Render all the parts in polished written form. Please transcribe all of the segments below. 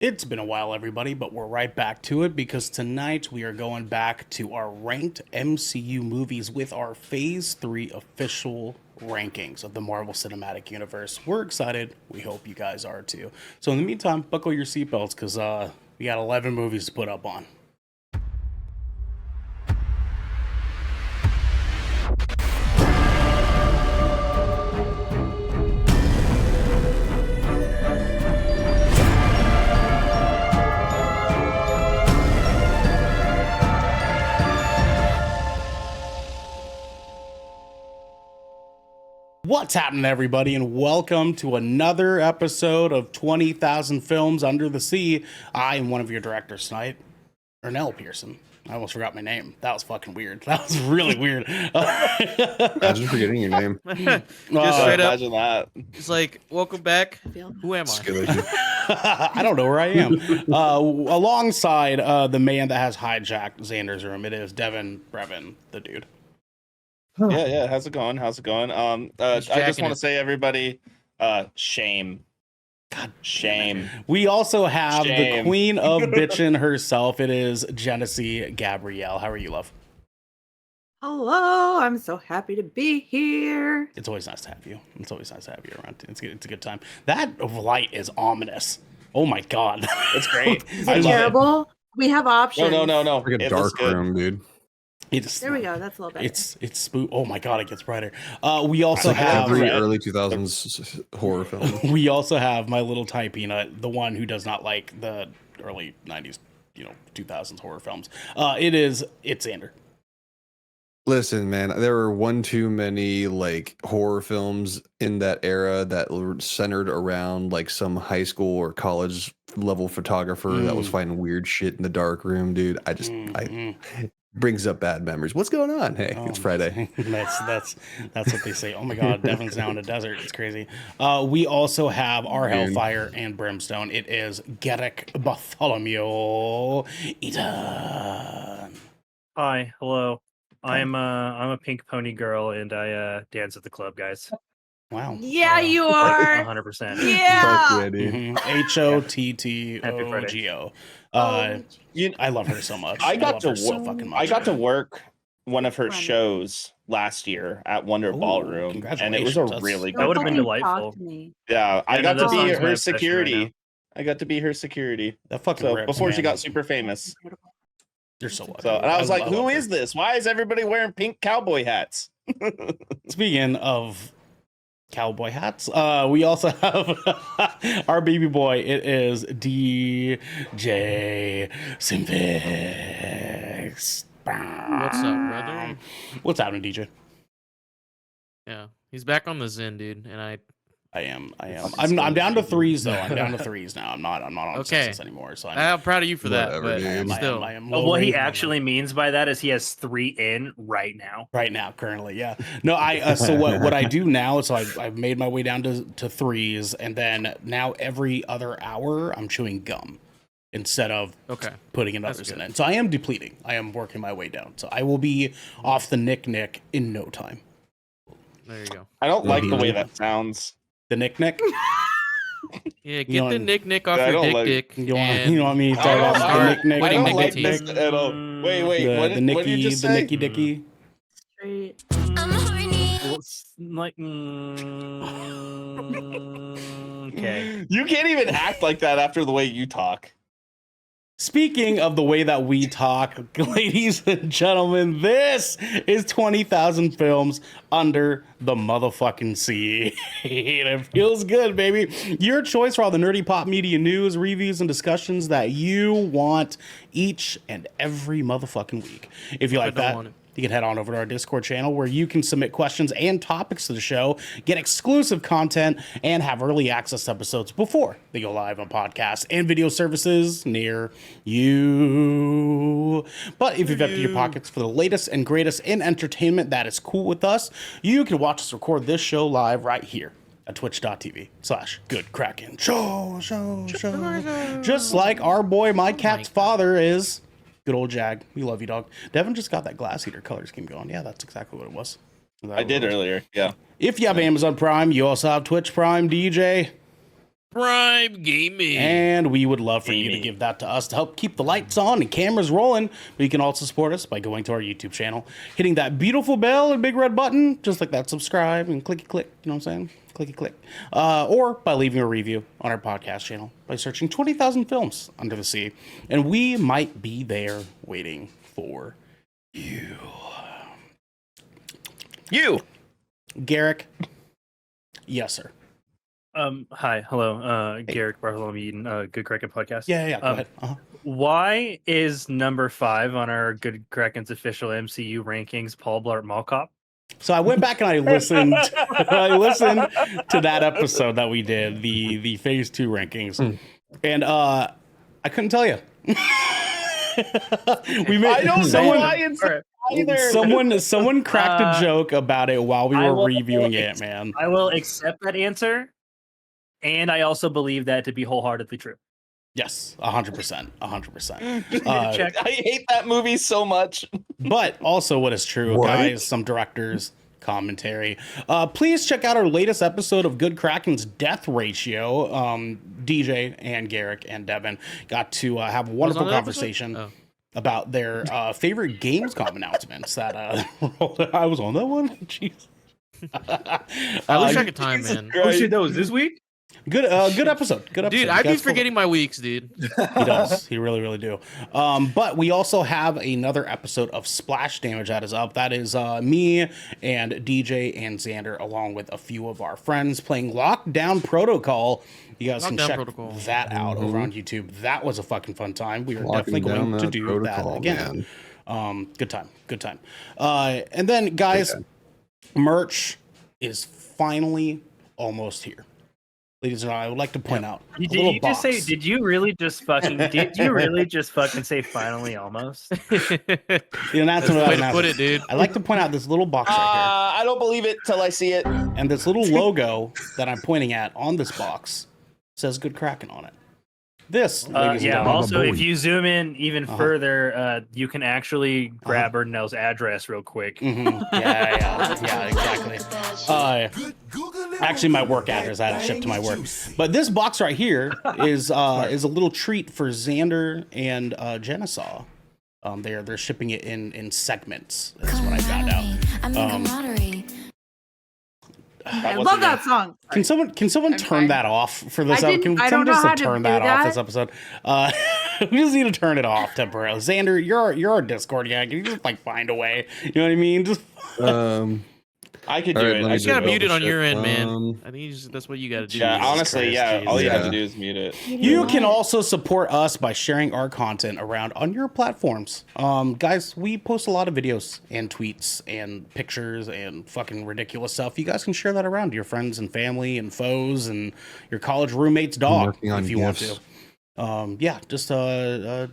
It's been a while, everybody, but we're right back to it because tonight we are going back to our ranked MCU movies with our Phase 3 official rankings of the Marvel Cinematic Universe. We're excited. We hope you guys are too. So, in the meantime, buckle your seatbelts because we got 11 movies to put up on. What's happening, everybody, and welcome to another episode of 20,000 Films Under the Sea. I am one of your directors tonight, Ernell Pearson. I almost forgot my name. That was fucking weird. That was really weird. Imagine forgetting your name. Just straight up. Imagine that. It's like, welcome back. Who am I? I don't know where I am. Alongside the man that has hijacked Xander's room, it is Devin Brevin, the dude. Yeah. How's it going? I just want to say, everybody, shame. God, shame. We also have Shame. the queen of bitchin' herself. It is Genesee Gabrielle. How are you, love? Hello, I'm so happy to be here. It's always nice to have you. It's always nice to have you around. It's good. It's a good time. That light is ominous. Oh my god, It's great. Is it terrible? We have options. No. Like a dark room, dude. There we go. That's a little better. It's spook. Oh my god, it gets brighter. We also Like have every early 2000s horror film. we also have my little Thai peanut, the one who does not like the early 90s, 2000s horror films. It's Xander. Listen, man, there were one too many like horror films in that era that were centered around like some high school or college level photographer that was finding weird shit in the dark room, dude. I brings up bad memories. What's going on? Hey, it's Friday. That's what they say. Oh my god, Devin's now in a desert. It's crazy. We also have our Hellfire and Brimstone. It is Gerek Bartholomew Eaton. Hi, hello. I'm a pink pony girl and I dance at the club, guys. Wow. Yeah, you are. 100%. Yeah. Fuck yeah, dude. HOTTOGO. I love her so much. I got love to her so fucking much. I got to work one of her shows last year at Wonder Ballroom, and it was a really That good would have been time. delightful. Yeah, I Yeah, got no, to that be song's my her obsession right security. now. I got to be her security. That fucking So rips, before she man. got super famous. You're so lucky. So and I was like, love "Who her. is this? Why is everybody wearing pink cowboy hats?" Speaking of cowboy hats, we also have our baby boy. It is DJ Simpix. What's up, brother? What's happening, DJ? Yeah, he's back on the Zen, dude, and I am. I'm down to threes though. I'm down to threes now. I'm not on Okay. sixes anymore. So I'm proud of you for that. Whatever, But dude. still, I am But what he lowering my actually means by that is he has 3 in right now. right now currently, yeah. No, so what I do now, so I've made my way down to threes, and then now every other hour I'm chewing gum instead of okay. putting That's another in good. it. So I am depleting. I am working my way down. So I will be off the nick in no time. There you go. I don't like the way that sounds. The nick. Yeah, get You know, the nick off I your don't like- dick. You want and me to I talk don't about like- the nick? I don't Wait, like Nick. this at all. Wait, what The did you Nicky, just the say? Nicky. Straight. Well, it's like, okay. You can't even act like that after the way you talk. Speaking of the way that we talk, ladies and gentlemen, this is 20,000 Films Under the Motherfucking Sea. It feels good, baby. Your choice for all the nerdy pop media news, reviews, and discussions that you want each and every motherfucking week. If you like don't that, want it. you can head on over to our Discord channel where you can submit questions and topics to the show, get exclusive content, and have early access to episodes before they go live on podcasts and video services near you. But if you've emptied your pockets for the latest and greatest in entertainment that is cool with us, you can watch us record this show live right here at twitch.tv/Good Kraken show. Just like our boy, my cat's father is. Good old Jag. We love you, dog. Devin just got that glass heater color scheme going. Yeah, that's exactly what it was. I did earlier. Yeah. If you have Amazon Prime, you also have Twitch Prime, DJ. Prime Gaming. And we would love for you to give that to us to help keep the lights on and cameras rolling. But you can also support us by going to our YouTube channel, hitting that beautiful bell and big red button, just like that, subscribe and clicky click. You know what I'm saying? Clicky click. Or by leaving a review on our podcast channel by searching 20,000 Films Under the Sea. And we might be there waiting for you. Garrick. Yes, sir. Hi, hello, Garrick Bartholomew Eden, Good Kraken podcast. Yeah, go ahead. Why is number 5 on our Good Kraken's official MCU rankings Paul Blart Mall Cop? So I went back and I listened. I listened to that episode that we did, the Phase 2 rankings, and I couldn't tell you. I don't know why it's either. Someone cracked a joke about it while we were reviewing Ant-Man. I will accept that answer, and I also believe that to be wholeheartedly true. Yes, 100%, 100%. I hate that movie so much. But also, what is true, guys? Some directors commentary. Please check out our latest episode of Good Kraken's Death Ratio. DJ and Garrick and Devin got to have a wonderful conversation about their favorite Gamescom announcements. That I was on that one. Jeez. I lose track of time, man. Oh shit, that was this week. Good episode. Good episode. Dude, I be forgetting my weeks, dude. He does. He really, really do. But we also have another episode of Splash Damage that is up. That is me and DJ and Xander, along with a few of our friends, playing Lockdown Protocol. You guys can check that out over on YouTube. That was a fucking fun time. We are definitely going to do that again. Good time. And then, guys, merch is finally almost here. Ladies and gentlemen, I would like to point out. Did you just say? Did you really just fucking say finally almost? Yeah, that's what way to put it, dude. I like to point out this little box right here. I don't believe it till I see it. And this little logo that I'm pointing at on this box says Good Kraken on it. This, ladies and gentlemen. Also, if you zoom in even further, you can actually grab Erdnell's address real quick. Yeah, exactly. Actually, my work address, I had to ship to my work. But this box right here is a little treat for Xander and Genesaw. They're shipping it in segments. That's what I found out. I love that song. Can someone turn that off for this episode? Can someone just turn that off this episode? We just need to turn it off temporarily. Xander, you're our Discord guy. Can you just find a way? You know what I mean? Just I could do it. I just gotta mute it on your end, man. I think that's what you gotta do. Yeah, honestly, all you have to do is mute it. You can also support us by sharing our content around on your platforms. Guys, we post a lot of videos and tweets and pictures and fucking ridiculous stuff. You guys can share that around to your friends and family and foes and your college roommate's dog if you want to. Just share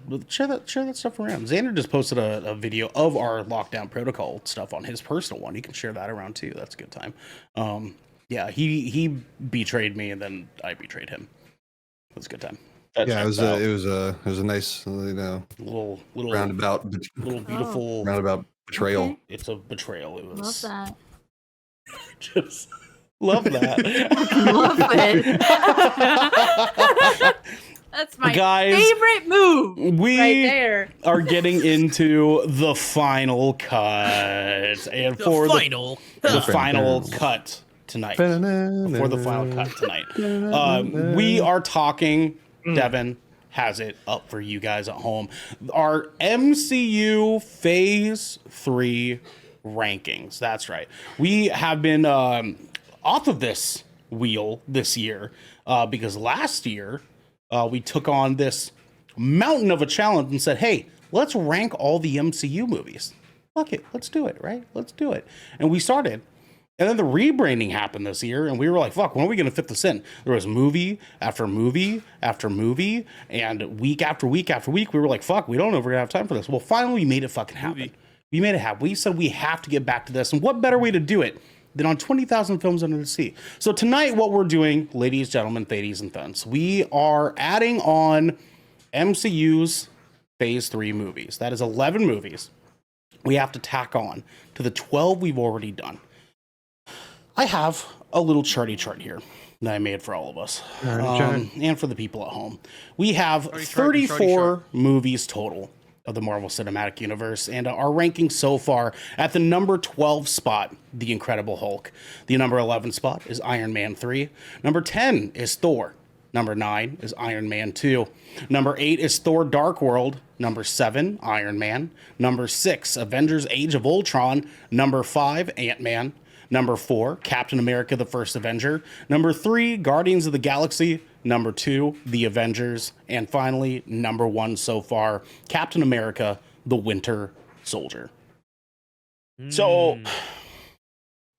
that stuff around. Xander just posted a video of our lockdown protocol stuff on his personal one. You can share that around too. That's a good time. He betrayed me and then I betrayed him. It was a good time. It was a nice, little roundabout, little beautiful roundabout betrayal. Okay. It's a betrayal. It was Love that. just love that. Love it. That's my favorite move. We right there. are getting into the final cut, and for the final cut tonight. Before the final cut tonight, we are talking. Devin has it up for you guys at home. Our MCU Phase 3 rankings. That's right. We have been off of this wheel this year because last year. We took on this mountain of a challenge and said, hey, let's rank all the MCU movies. Fuck it. Let's do it, right? Let's do it. And we started. And then the rebranding happened this year, and we were like, fuck, when are we going to fit this in? There was movie after movie after movie, and week after week after week, we were like, fuck, we don't know if we're going to have time for this. Well, finally, we made it fucking happen. We made it happen. We said we have to get back to this. And what better way to do it than on 20,000 Films Under the Sea? So tonight, what we're doing, ladies, gentlemen, thadies, and thuns, we are adding on MCU's Phase 3 movies. That is 11 movies we have to tack on to the 12 we've already done. I have a little charty chart here. that I made for all of us, Alright, and for the people at home. We have Shorty shark, 34 movies total of the Marvel Cinematic Universe, and our ranking so far at the number 12 spot, The Incredible Hulk. The number 11 spot is Iron Man 3. Number 10 is Thor. Number 9 is Iron Man 2. Number 8 is Thor Dark World. Number 7, Iron Man. Number 6, Avengers Age of Ultron. Number 5, Ant-Man. Number 4, Captain America the First Avenger. Number 3, Guardians of the Galaxy. Number 2, The Avengers. And finally, number 1 so far, Captain America the Winter Soldier. So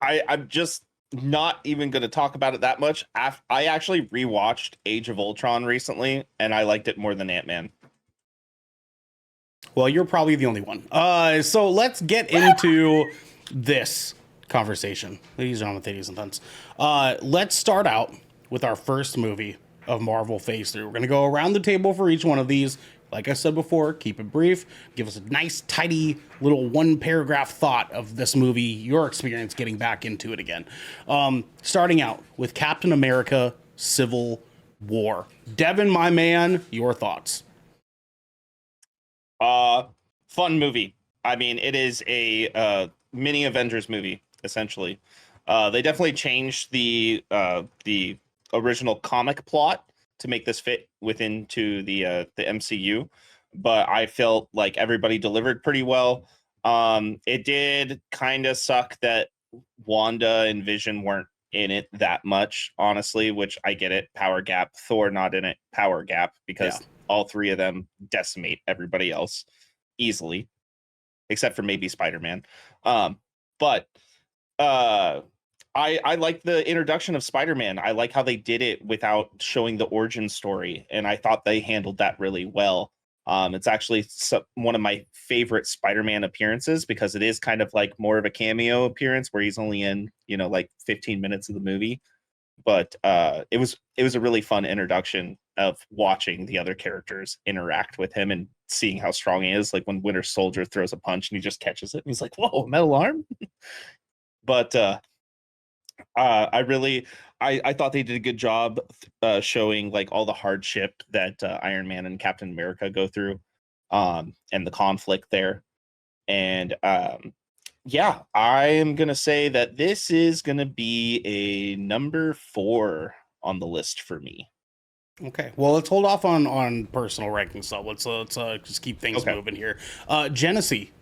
I'm just not even going to talk about it that much. I actually rewatched Age of Ultron recently, and I liked it more than Ant-Man. Well, you're probably the only one. So let's get into this conversation. Ladies and gentlemen, let's start out with our first movie of Marvel Phase 3. We're going to go around the table for each one of these. Like I said before, keep it brief. Give us a nice, tidy little one-paragraph thought of this movie, your experience getting back into it again. Starting out with Captain America Civil War. Devin, my man, your thoughts. Fun movie. I mean, it is a mini Avengers movie, essentially. They definitely changed the original comic plot to make this fit within the MCU, but I felt like everybody delivered pretty well. It did kind of suck that Wanda and Vision weren't in it that much, honestly, which I get it. Power gap. Thor not in it. Power gap, because all three of them decimate everybody else easily, except for maybe Spider-Man. But I like the introduction of Spider-Man. I like how they did it without showing the origin story, and I thought they handled that really well. It's actually one of my favorite Spider-Man appearances, because it is kind of like more of a cameo appearance where he's only in, like 15 minutes of the movie. But it was a really fun introduction of watching the other characters interact with him and seeing how strong he is. Like when Winter Soldier throws a punch and he just catches it and he's like, "Whoa, metal arm!" But I thought they did a good job showing like all the hardship that Iron Man and Captain America go through, and the conflict there. And yeah, I am gonna say that this is gonna be a number 4 on the list for me. Okay, well, let's hold off on personal rankings. So let's just keep things moving here. Genesee.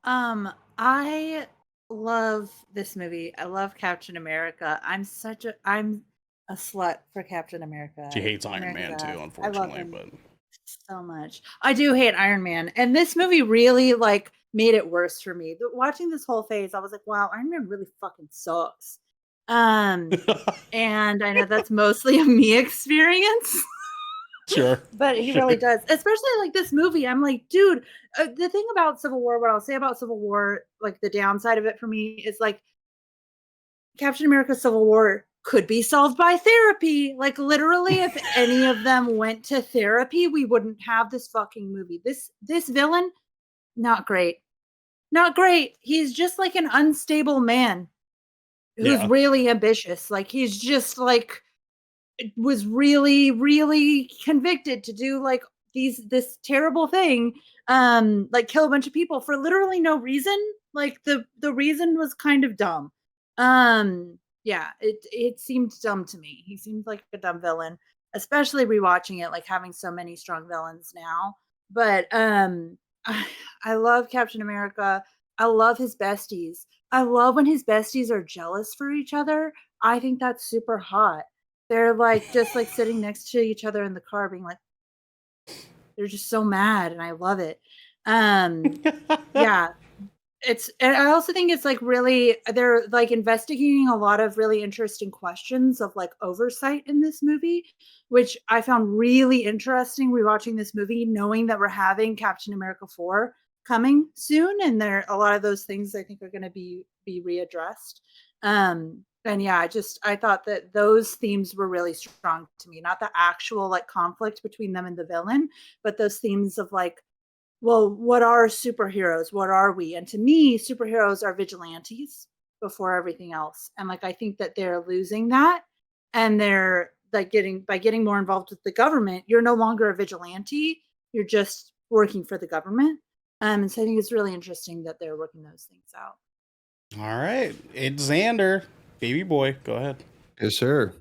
I love this movie. I love Captain America. I'm a slut for Captain America. She hates Iron Man too, unfortunately, but so much. I do hate Iron Man, and this movie really like made it worse for me. Watching this whole phase, I was like, wow, Iron Man really fucking sucks. And I know that's mostly a me experience. Sure. But he really does. Especially like this movie. I'm like, dude, the thing about Civil War, what I'll say about Civil War, like the downside of it for me is like Captain America Civil War could be solved by therapy. Like literally, if any of them went to therapy, we wouldn't have this fucking movie. This villain, not great. Not great. He's just like an unstable man who's really ambitious. Like he's just like was really, really convicted to do like this terrible thing, like kill a bunch of people for literally no reason. Like the reason was kind of dumb. Yeah, it seemed dumb to me. He seemed like a dumb villain, especially rewatching it, like having so many strong villains now. But I love Captain America. I love his besties. I love when his besties are jealous for each other. I think that's super hot. They're like just like sitting next to each other in the car being like, they're just so mad, and I love it. Yeah. And I also think it's like really they're like investigating a lot of really interesting questions of like oversight in this movie, which I found really interesting rewatching this movie, knowing that we're having Captain America 4 coming soon, and there a lot of those things I think are going to be readdressed. And yeah, I thought that those themes were really strong to me. Not the actual like conflict between them and the villain, but those themes of like, well, what are superheroes? What are we? And to me, superheroes are vigilantes. before everything else. And like I think that they're losing that, and they're like getting more involved with the government, you're no longer a vigilante, you're just working for the government. And so I think it's really interesting that they're working those things out. All right. It's Xander. Baby boy. Go ahead. Yes, sir.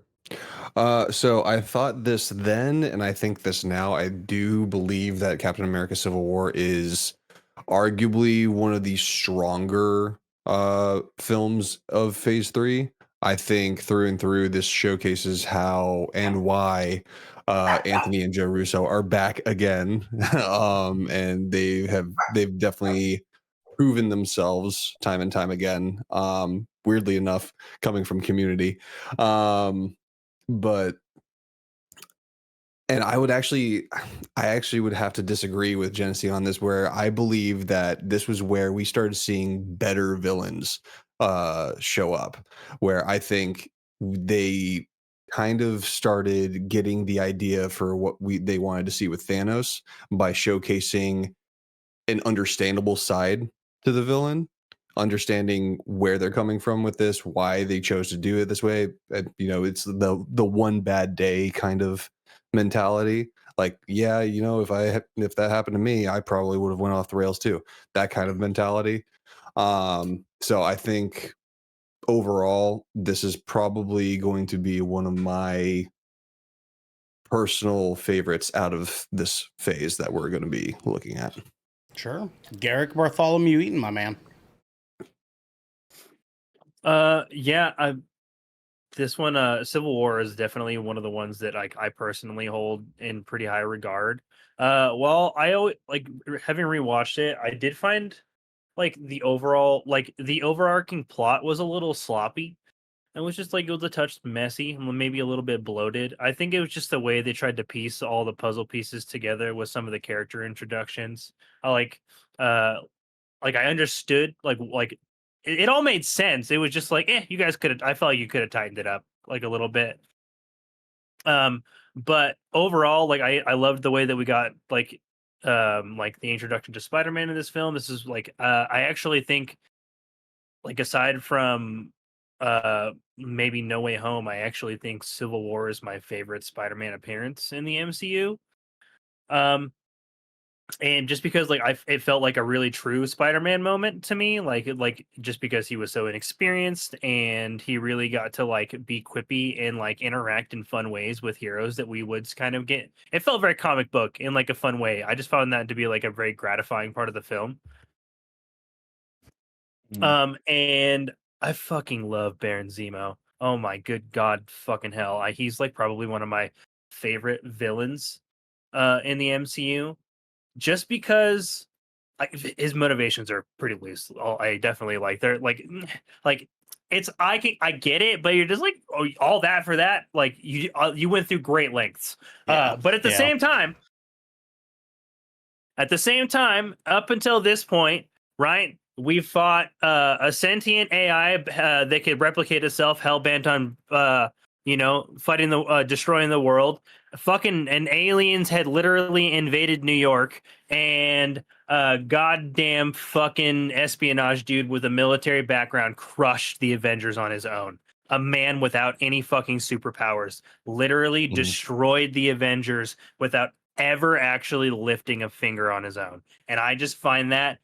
So I thought this then, and I think this now. I do believe that Captain America: Civil War is arguably one of the stronger films of Phase 3. I think through and through, this showcases how and why Anthony and Joe Russo are back again, and they've definitely proven themselves time and time again. Weirdly enough, coming from Community, but and I actually would have to disagree with Genesee on this, where I believe that this was where we started seeing better villains show up, where I think they kind of started getting the idea for what they wanted to see with Thanos by showcasing an understandable side to the villain, understanding where they're coming from with this, why they chose to do it this way. It's the one bad day kind of mentality. Like, yeah, if that happened to me, I probably would have went off the rails too. That kind of mentality. So I think overall, this is probably going to be one of my personal favorites out of this phase that we're going to be looking at. Sure. Garrick Bartholomew Eaton, my man. Yeah, this one, Civil War, is definitely one of the ones that I personally hold in pretty high regard. Well, I always having rewatched it, I did find the overarching plot was a little sloppy. It was just it was a touch messy, maybe a little bit bloated. I think it was just the way they tried to piece all the puzzle pieces together with some of the character introductions. I uh I understood it all made sense. It was just you guys could have, I felt like you could have tightened it up a little bit. But overall, I loved the way that we got the introduction to Spider-Man in this film. This is I actually think aside from maybe No Way Home, I actually think Civil War is my favorite Spider-Man appearance in the MCU. And just because it felt like a really true Spider-Man moment to me, just because he was so inexperienced and he really got to be quippy and interact in fun ways with heroes that we would kind of get. It felt very comic book in a fun way. I just found that to be a very gratifying part of the film. And I fucking love Baron Zemo. Oh my good god, fucking hell! He's probably one of my favorite villains in the MCU. Just because his motivations are pretty loose. I definitely they're it's I get it, but you're just all that for that. You went through great lengths. But at the same time, up until this point, right? We fought a sentient AI that could replicate itself, hell bent on fighting destroying the world. And aliens had literally invaded New York, and goddamn fucking espionage dude with a military background crushed the Avengers on his own. A man without any fucking superpowers literally destroyed the Avengers without ever actually lifting a finger on his own. And I just find that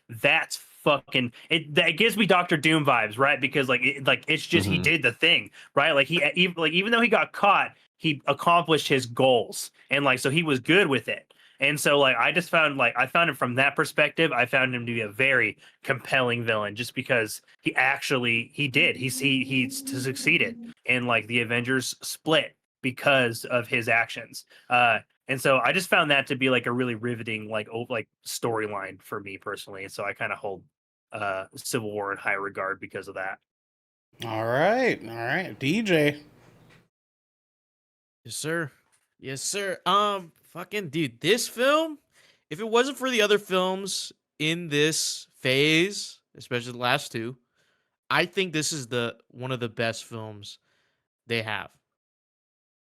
that's fucking it. That gives me Doctor Doom vibes, right? Because it's just he did the thing, right? Even though he got caught, he accomplished his goals, and so he was good with it. And so I just found I found him from that perspective. I found him to be a very compelling villain, just because he succeeded, and the Avengers split because of his actions. And so I just found that to be a really riveting storyline for me personally. And so I kind of hold Civil War in high regard because of that. All right, DJ. Yes, sir. Yes, sir. Fucking dude, this film, if it wasn't for the other films in this phase, especially the last two, I think this is one of the best films they have.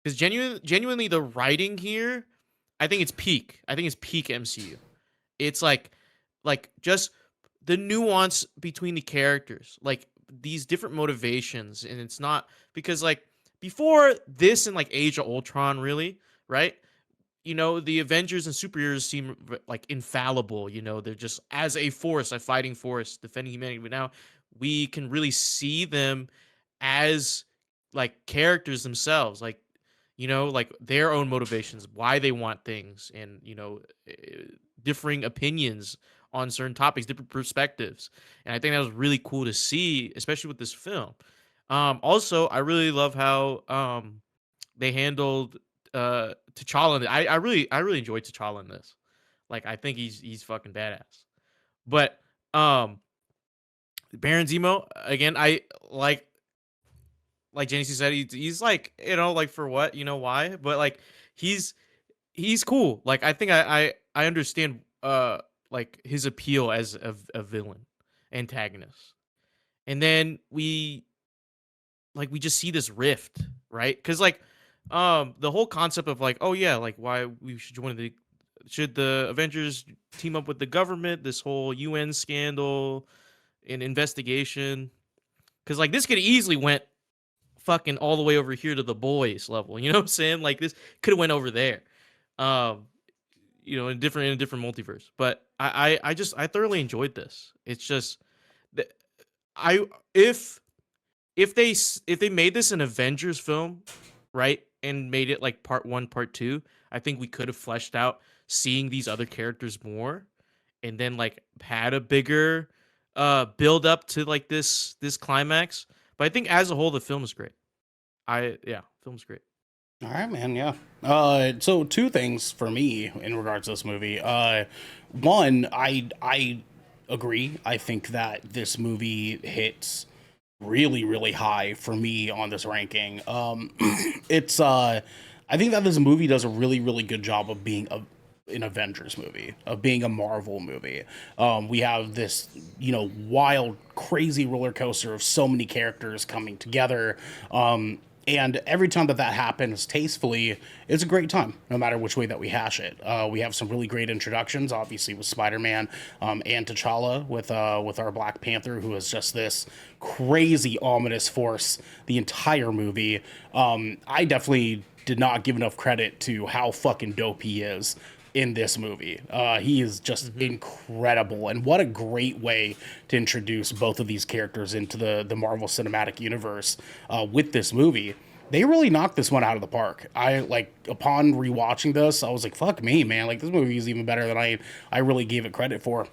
Because genuinely, the writing here, I think it's peak. I think it's peak MCU. It's just the nuance between the characters, like these different motivations, and it's not because like before this and like Age of Ultron, really, right? You know, the Avengers and superheroes seem like infallible. You know, they're just as a force, a fighting force, defending humanity. But now we can really see them as like characters themselves, like like their own motivations, why they want things, and differing opinions on certain topics, different perspectives. And I think that was really cool to see, especially with this film. Also, I really love how they handled T'Challa. I really enjoyed T'Challa in this. Like, I think he's fucking badass. But Baron Zemo again, I like Janice said, he's like, like, for what, why, but like he's he's cool. Like, I think I understand like his appeal as a villain antagonist. And then we just see this rift, right? Because like the whole concept of like, oh yeah, like why we should the Avengers team up with the government, this whole UN scandal and investigation, because like this could easily went fucking all the way over here to the boys level. You know what I'm saying? Like this could have went over there. Um, in a different multiverse. But I thoroughly enjoyed this. It's just that I if they made this an Avengers film, right, and made it like part 1, part 2, I think we could have fleshed out seeing these other characters more, and then like had a bigger build up to like this climax. But I think as a whole the film is great. Film's great. All right, man. Yeah. So two things for me in regards to this movie. One, I agree. I think that this movie hits really, really high for me on this ranking. It's I think that this movie does a really, really good job of being an Avengers movie, of being a Marvel movie. We have this, wild, crazy roller coaster of so many characters coming together. And every time that happens tastefully, it's a great time, no matter which way that we hash it. We have some really great introductions, obviously with Spider-Man and T'Challa, with our Black Panther, who is just this crazy ominous force the entire movie. I definitely did not give enough credit to how fucking dope he is in this movie. He is just incredible, and what a great way to introduce both of these characters into the Marvel Cinematic Universe with this movie. They really knocked this one out of the park. Upon rewatching this, I was like, fuck me, man, like this movie is even better than I really gave it credit for.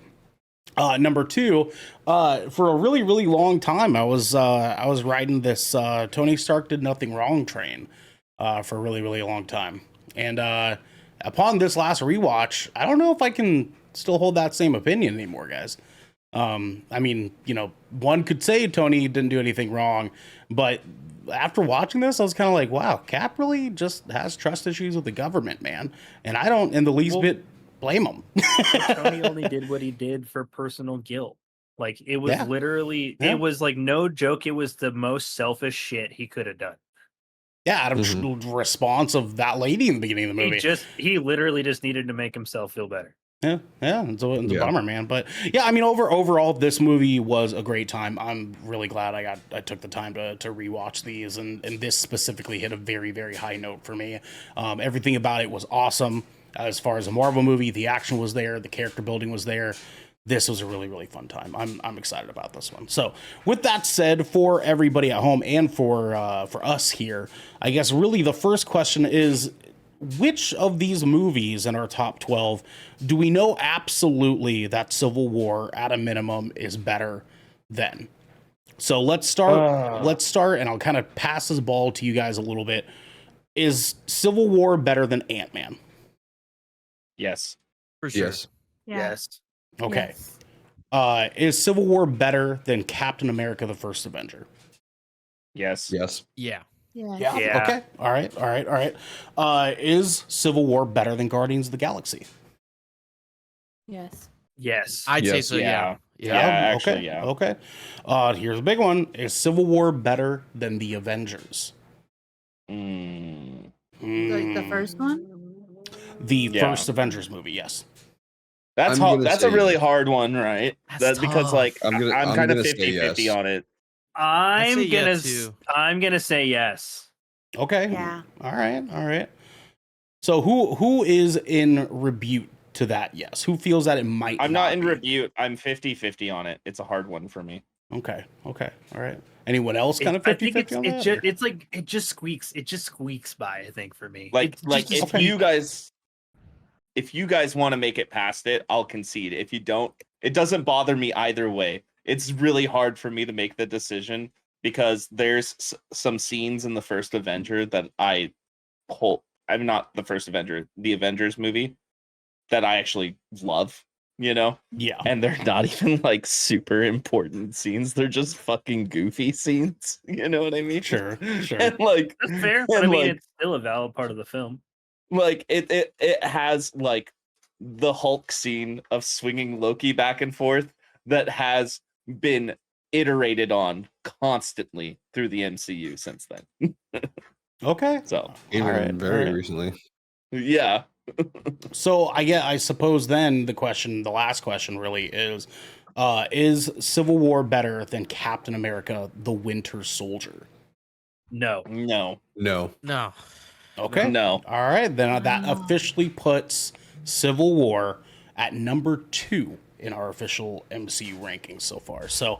Number two, for a really, really long time, I was riding this Tony Stark did nothing wrong train for a really, really long time. And upon this last rewatch, I don't know if I can still hold that same opinion anymore, guys. I mean, one could say Tony didn't do anything wrong, but after watching this, I was kind of like, wow, Cap really just has trust issues with the government, man. And I don't in the least bit blame him. Tony only did what he did for personal guilt. Like, it was literally, it was like, no joke, it was the most selfish shit he could have done. Yeah, out of response of that lady in the beginning of the movie. He literally just needed to make himself feel better. Yeah, it's a bummer, man. But yeah, I mean, overall, this movie was a great time. I'm really glad I took the time to rewatch these, and this specifically hit a very, very high note for me. Everything about it was awesome. As far as a Marvel movie, the action was there, the character building was there. This was a really, really fun time. I'm excited about this one. So with that said, for everybody at home and for us here, I guess really the first question is, which of these movies in our top 12 do we know absolutely that Civil War at a minimum is better than? So let's start, and I'll kind of pass this ball to you guys a little bit. Is Civil War better than Ant-Man? Yes. For sure. Yes. Yeah. Yes. Okay. Yes. Is Civil War better than Captain America: The First Avenger? Yes. Yes. Yeah. Yeah. Yeah. Okay. All right. Is Civil War better than Guardians of the Galaxy? Yes. Yes. I'd say Yes. so. Yeah. Actually, okay. yeah. Okay. Here's a big one. Is Civil War better than the Avengers? Mm. Like the first one? The Yeah. first Avengers movie, yes. That's I'm gonna that's say a really yes. hard one, right? That's Because like tough. I'm I'm kind of gonna say 50-50 yes. on it. I'd say I'm yeah, gonna too. I'm gonna say yes. Okay. Yeah. All right. All right. So who is in rebuke to that? Yes. Who feels that it might I'm not in be? rebuke. I'm 50-50 on it. It's a hard one for me. Okay. Okay. All right. Anyone else kind of I think 50-50 on it that? just or- it's like it just squeaks by. I think for me, Like it's just a if Okay. you guys want to make it past it, I'll concede. If you don't, it doesn't bother me either way. It's really hard for me to make the decision because there's some scenes in the first Avenger that I'm not the first Avenger, the Avengers movie that I actually love, Yeah. and they're not even like super important scenes. They're just fucking goofy scenes. You know what I mean? Sure. Sure. And like, That's fair, but I and mean, like, it's still a valid part of the film. like it has like the Hulk scene of swinging Loki back and forth that has been iterated on constantly through the MCU since then. Okay. So Even All right, very all right. recently. yeah, So I suppose then the last question really is Civil War better than Captain America: The Winter Soldier? No, no, No. No. Okay. no. All right. Then that Wow. officially puts Civil War at number 2 in our official MCU rankings so far. So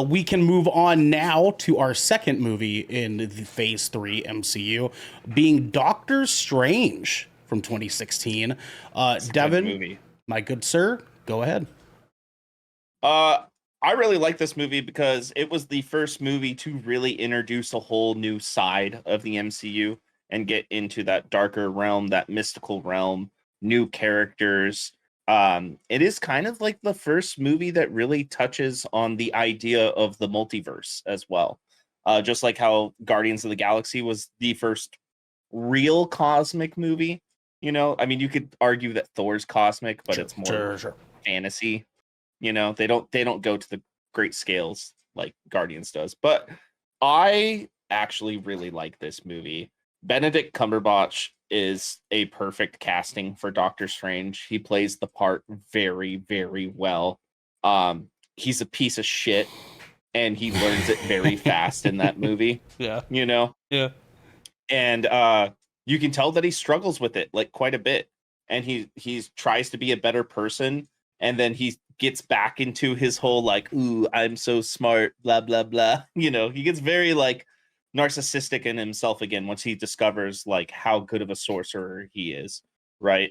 we can move on now to our second movie in the Phase 3 MCU, being Doctor Strange from 2016. It's a good Devin, movie. my good sir, go ahead. I really like this movie because it was the first movie to really introduce a whole new side of the MCU and get into that darker realm, that mystical realm, new characters. It is kind of like the first movie that really touches on the idea of the multiverse as well. Just like how Guardians of the Galaxy was the first real cosmic movie. I mean, you could argue that Thor's cosmic, but it's more Sure. fantasy. They don't go to the great scales like Guardians does. But I actually really like this movie. Benedict Cumberbatch is a perfect casting for Doctor Strange. He plays the part very, very well. He's a piece of shit, and he learns it very fast in that movie. Yeah. Yeah. And you can tell that he struggles with it like quite a bit, and he tries to be a better person, and then he gets back into his whole like, ooh, I'm so smart, blah blah blah. He gets very like narcissistic in himself again once he discovers like how good of a sorcerer he is, right?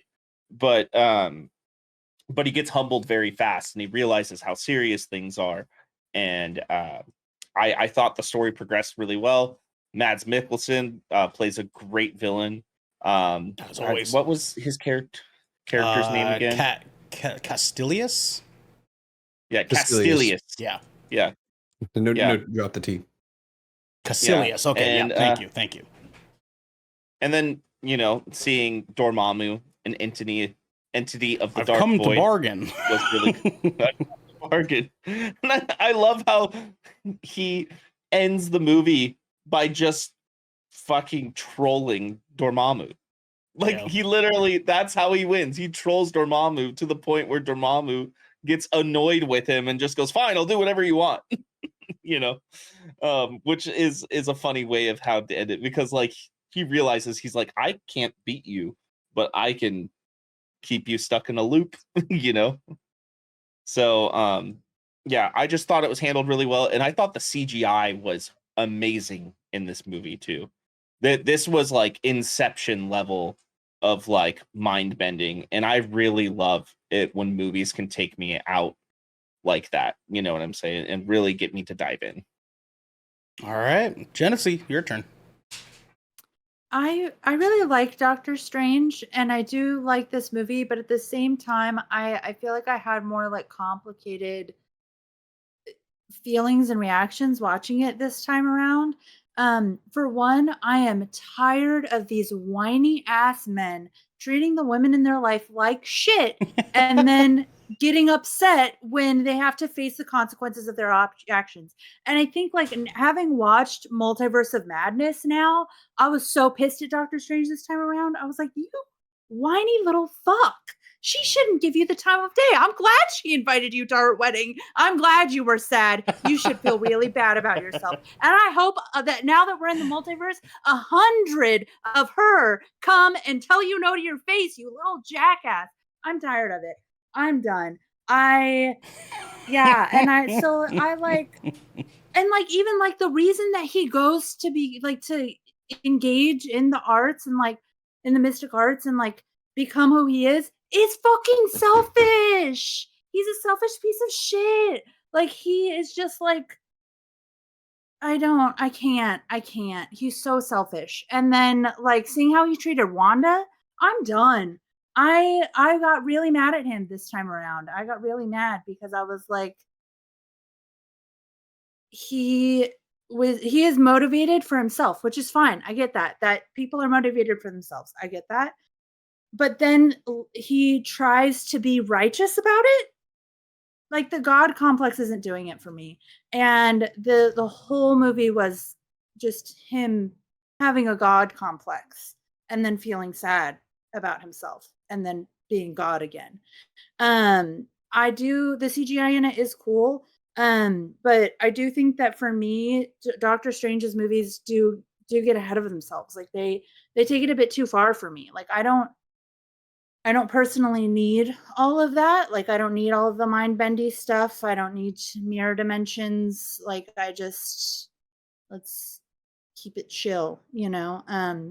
But he gets humbled very fast, and he realizes how serious things are. And I thought the story progressed really well. Mads Mikkelsen plays a great villain. As always. What was his character's name again? Castilius? Yeah, Castilius. Castilius. Yeah. No, Yeah. drop the T. Castilius. Okay. And, yeah. Thank you. And then, seeing Dormammu, an entity of the I've Dark come Void, to bargain. was really bargain. And I love how he ends the movie by just fucking trolling Dormammu. Like, Yeah. he literally, that's how he wins. He trolls Dormammu to the point where Dormammu gets annoyed with him and just goes, fine, I'll do whatever you want. Which is a funny way of how to end it, because like he realizes, he's like, I can't beat you, but I can keep you stuck in a loop. So yeah, I just thought it was handled really well, and I thought the CGI was amazing in this movie too. That this was like Inception level of like mind bending, and I really love it when movies can take me out like that, you know what I'm saying, and really get me to dive in. All right. Genesee, your turn. I really like Doctor Strange, and I do like this movie, but at the same time, I feel like I had more like complicated feelings and reactions watching it this time around. For one, I am tired of these whiny ass men treating the women in their life like shit and then getting upset when they have to face the consequences of their actions. And I think like having watched Multiverse of Madness now, I was so pissed at Doctor Strange this time around. I was like, you whiny little fuck. she shouldn't give you the time of day. I'm glad she invited you to her wedding. I'm glad you were sad. You should feel really bad about yourself. And I hope that now that we're in the multiverse, 100 of her come and tell you no to your face, you little jackass. I'm tired of it. I'm done. And I like, and like, even like the reason that he goes to be like, to engage in the arts and like in the mystic arts and like become who he is fucking selfish. He's a selfish piece of shit. Like, he is just like, I can't. He's so selfish. And then like seeing how he treated Wanda, I'm done. I got really mad at him this time around. I got really mad because I was like, he is motivated for himself, which is fine. I get that people are motivated for themselves. I get that. But then he tries to be righteous about it. Like, the God complex isn't doing it for me. And the whole movie was just him having a God complex and then feeling sad about himself and then being God again. The CGI in it is cool. But I do think that for me, Doctor Strange's movies do get ahead of themselves. Like, they take it a bit too far for me. Like, I don't personally need all of that. Like, I don't need all of the mind bendy stuff. I don't need mirror dimensions. Like, let's keep it chill, you know?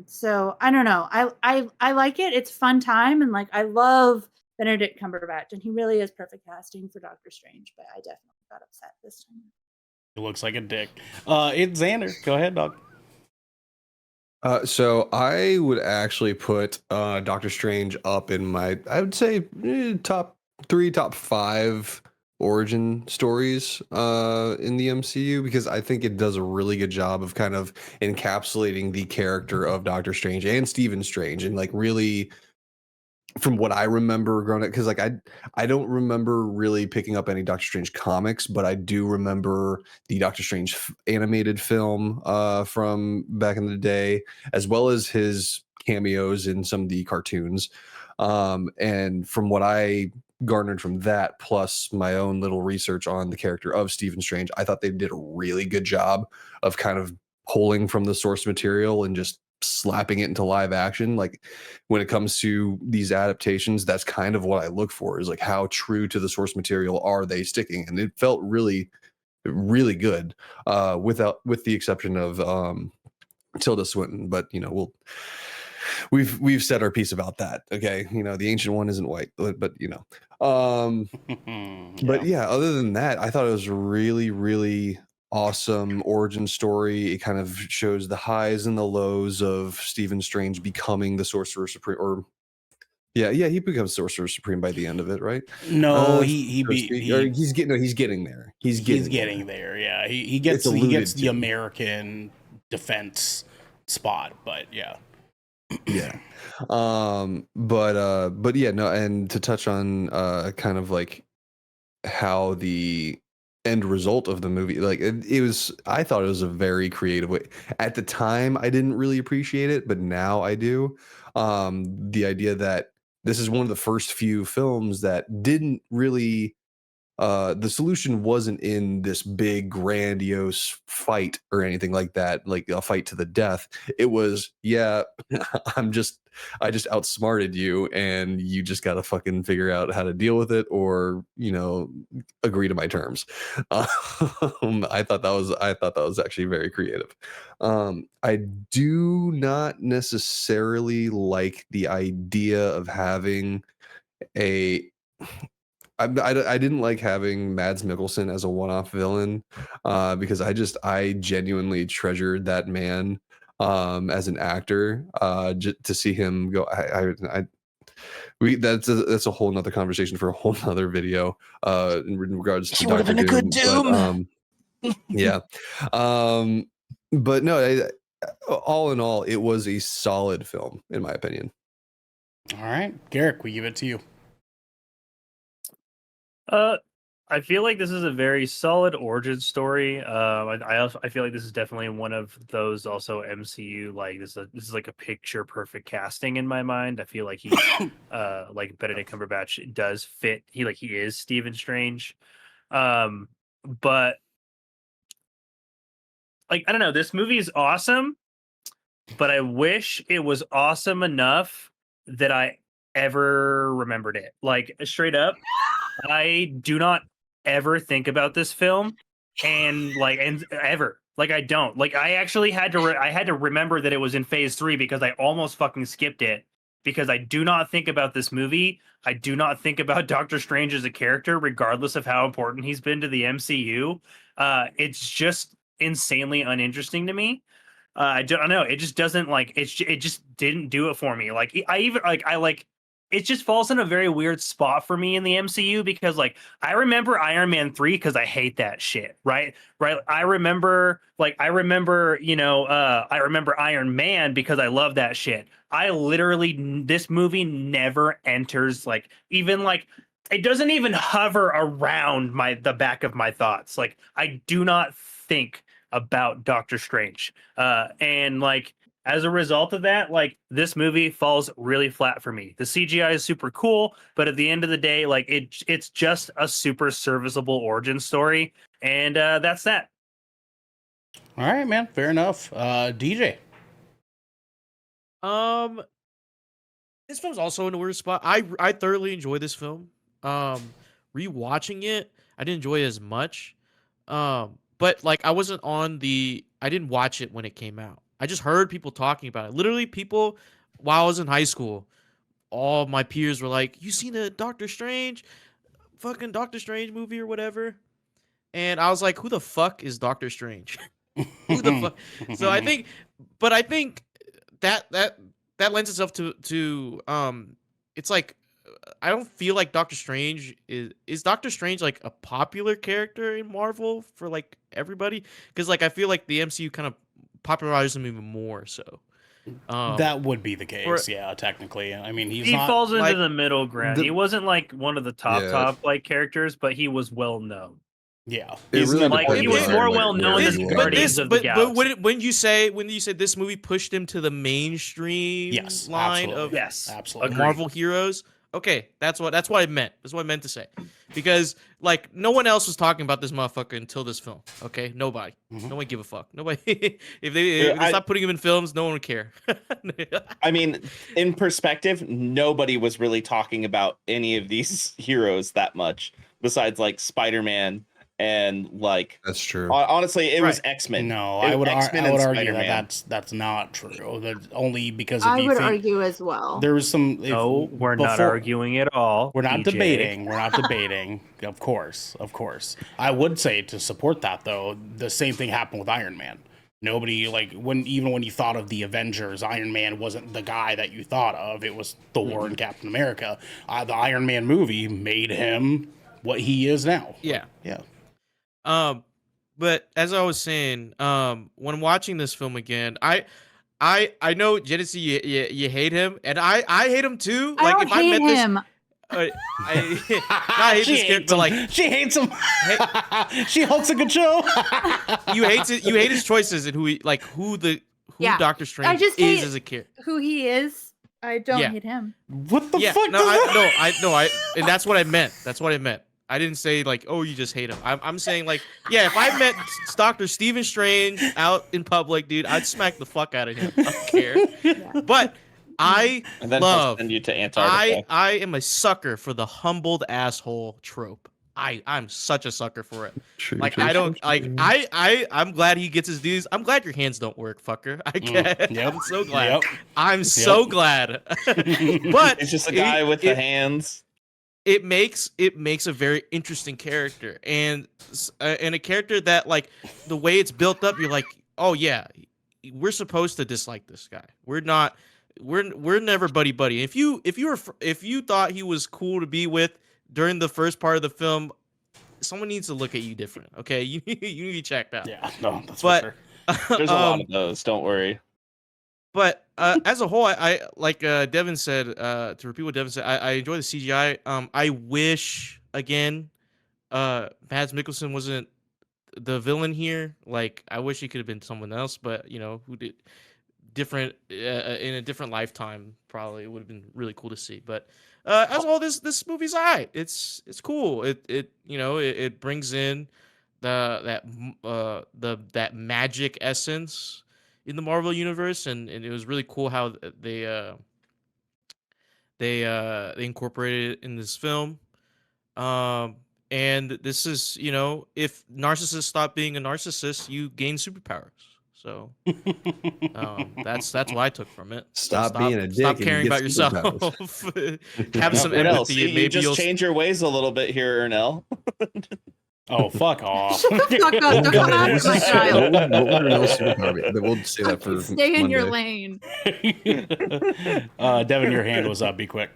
So I don't know. I like it. It's fun time. And like, I love Benedict Cumberbatch, and he really is perfect casting for Doctor Strange, but I definitely got upset this time. It looks like a dick. It's Xander. Go ahead, dog. So I would actually put Doctor Strange up in my, I would say, top 3, top 5 origin stories in the MCU, because I think it does a really good job of kind of encapsulating the character of Doctor Strange and Stephen Strange, and like really, from what I remember growing up, because like I don't remember really picking up any Doctor Strange comics, but I do remember the Doctor Strange animated film from back in the day, as well as his cameos in some of the cartoons. And from what I garnered from that, plus my own little research on the character of Stephen Strange, I thought they did a really good job of kind of pulling from the source material and just slapping it into live action. Like, when it comes to these adaptations, that's kind of what I look for, is like, how true to the source material are they sticking? And it felt really, really good, with the exception of Tilda Swinton. But you know, we've said our piece about that. Okay, you know, the Ancient One isn't white, but you know, but yeah, other than that, I thought it was really, really awesome origin story. It kind of shows the highs and the lows of Stephen Strange becoming the Sorcerer Supreme, or he becomes Sorcerer Supreme by the end of it, right? No, He's getting there. He's getting there. Yeah, he gets the American defense spot, but yeah. Yeah. But yeah, no, and to touch on kind of like how the end result of the movie, like it was, I thought it was a very creative way. At the time I didn't really appreciate it, but now I do. The idea that this is one of the first few films that didn't really, the solution wasn't in this big grandiose fight or anything like that, like a fight to the death. It was, yeah, I just outsmarted you, and you just got to fucking figure out how to deal with it, or, you know, agree to my terms. I thought that was actually very creative. I do not necessarily like the idea of having a, I didn't like having Mads Mikkelsen as a one-off villain, because I genuinely treasured that man as an actor. To see him go, that's a whole nother conversation for a whole nother video in regards to Doctor Doom. But, yeah, but no, all in all, it was a solid film in my opinion. All right, Garrick, we give it to you. I feel like this is a very solid origin story. I feel like this is definitely one of those also MCU like this is like a picture perfect casting in my mind. I feel like he's like Benedict Cumberbatch does fit. He is Stephen Strange. But like I don't know, this movie is awesome, but I wish it was awesome enough that I ever remembered it. Like straight up, I do not ever think about this film and ever. Like I don't. Like I actually had to I had to remember that it was in phase 3 because I almost fucking skipped it because I do not think about this movie. I do not think about Doctor Strange as a character regardless of how important he's been to the MCU. It's just insanely uninteresting to me. I don't know. It just doesn't it just didn't do it for me. Like I even like it just falls in a very weird spot for me in the MCU because like I remember Iron Man 3 because I hate that shit, right? I remember I remember Iron Man because I love that shit. I literally this movie never enters even it doesn't even hover around the back of my thoughts. Like I do not think about Doctor Strange. And like as a result of that, like this movie falls really flat for me. The CGI is super cool, but at the end of the day, like it's just a super serviceable origin story, and that's that. All right, man. Fair enough. DJ. This film's also in a weird spot. I thoroughly enjoy this film. Rewatching it, I didn't enjoy it as much. But like I didn't watch it when it came out. I just heard people talking about it. Literally, people while I was in high school, all my peers were like, "You seen the fucking Doctor Strange movie or whatever?" And I was like, "Who the fuck is Doctor Strange? Who the fuck?" So I think that lends itself to it's like I don't feel like Doctor Strange is Doctor Strange like a popular character in Marvel for like everybody, because like I feel like the MCU kind of popularized him even more so. That would be the case, for- yeah, technically. I mean, He falls into the middle ground. the- He wasn't like one of the top like characters, but he was well known. yeah. It really like depends he was on, more like, well known where than you are. Guardians of the Galaxy. when you said this movie pushed him to the mainstream Yes, line absolutely. of Yes, Absolutely. agreed. Marvel heroes, okay, that's what I meant. That's what I meant to say, because like no one else was talking about this motherfucker until this film. Okay, nobody, no one give a fuck. Nobody. if they stop putting him in films, no one would care. I mean, in perspective, nobody was really talking about any of these heroes that much, besides like Spider-Man and like. That's true. Honestly, it was Right. X-Men. No, I would X-Men argue and that Spider-Man. that's not true. Only because if I you would think argue as well. there was some. No, we're not arguing at all. We're not DJ. debating. We're not debating. Of course. I would say to support that though, the same thing happened with Iron Man. Nobody when you thought of the Avengers, Iron Man wasn't the guy that you thought of. It was Thor and Captain America. The Iron Man movie made him what he is now. Yeah. Yeah. But as I was saying, when watching this film again, I know Genesee, you hate him, and I hate him too. I don't hate him. I hate this character, but like she hates him. She hates a good show. you hate his choices and who Yeah. Doctor I Strange just is hate as a character. who he is. I don't Yeah. hate him. What the Yeah, fuck? and that's what I meant. That's what I meant. I didn't say like, oh, you just hate him. I'm saying like, yeah, if I met Dr. Stephen Strange out in public, dude, I'd smack the fuck out of him. I don't care. Yeah. But I And then he'll love. send you to Antarctica. I am a sucker for the humbled asshole trope. I'm such a sucker for it. True, Like true, I don't true, like true. I'm glad he gets his dues. I'm glad your hands don't work, fucker. I get. Yep. I'm so glad. Yep. I'm so glad. But It's just a guy with the hands. it makes a very interesting character, and a character that like the way it's built up, you're like, oh yeah, we're supposed to dislike this guy. We're never buddy. If you thought he was cool to be with during the first part of the film, someone needs to look at you different. Okay, you need to be checked out. Yeah, no, that's But for sure. There's a lot of those. Don't worry. But as a whole, I like Devin said, to repeat what Devin said, I enjoy the CGI. I wish, again, Mads Mikkelsen wasn't the villain here. Like, I wish he could have been someone else, but who did different in a different lifetime. Probably would have been really cool to see. But as a whole, this movie's alright. It's cool. It brings in that magic essence in the Marvel universe, and it was really cool how they incorporated it in this film. And this is, if narcissists stop being a narcissist, you gain superpowers. So that's what I took from it. So Stop being a dick stop and caring get about yourself. Have some What else? empathy, and You maybe just you'll change your ways a little bit here, Ernell. Oh, fuck off. Shut the fuck up. Don't come after my child. What would Ernell's superpower be? We'll say that for Stay in your Monday. lane. Devin, your hand was up. Be quick.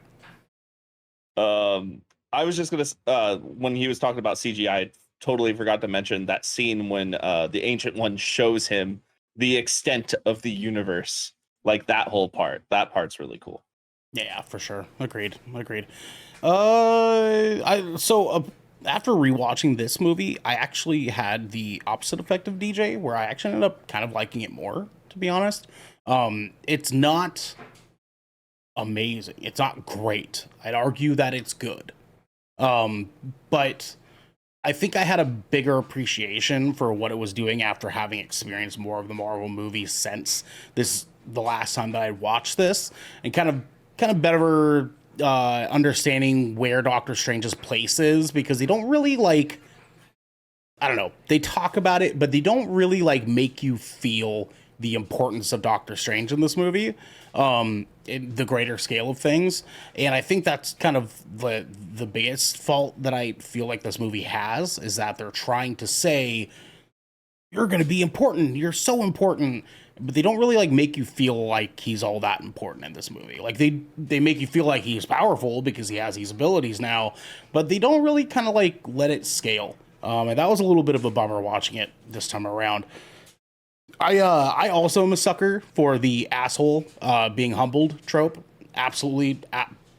I was just gonna when he was talking about CGI, I totally forgot to mention that scene when the Ancient One shows him the extent of the universe. Like that whole part. That part's really cool. Yeah, for sure. Agreed. After rewatching this movie, I actually had the opposite effect of DJ, where I actually ended up kind of liking it more, to be honest. It's not amazing. It's not great. I'd argue that it's good. But I think I had a bigger appreciation for what it was doing after having experienced more of the Marvel movies since the last time that I watched this, and kind of better understanding where Doctor Strange's place is, because they don't really I don't know, they talk about it, but they don't really make you feel the importance of Doctor Strange in this movie, in the greater scale of things. And I think that's kind of the biggest fault that I feel like this movie has, is that they're trying to say, you're going to be important, you're so important, but they don't really make you feel like he's all that important in this movie. Like they make you feel like he's powerful because he has these abilities now, but they don't really kind of let it scale. And that was a little bit of a bummer watching it this time around. I also am a sucker for the asshole being humbled trope. Absolutely,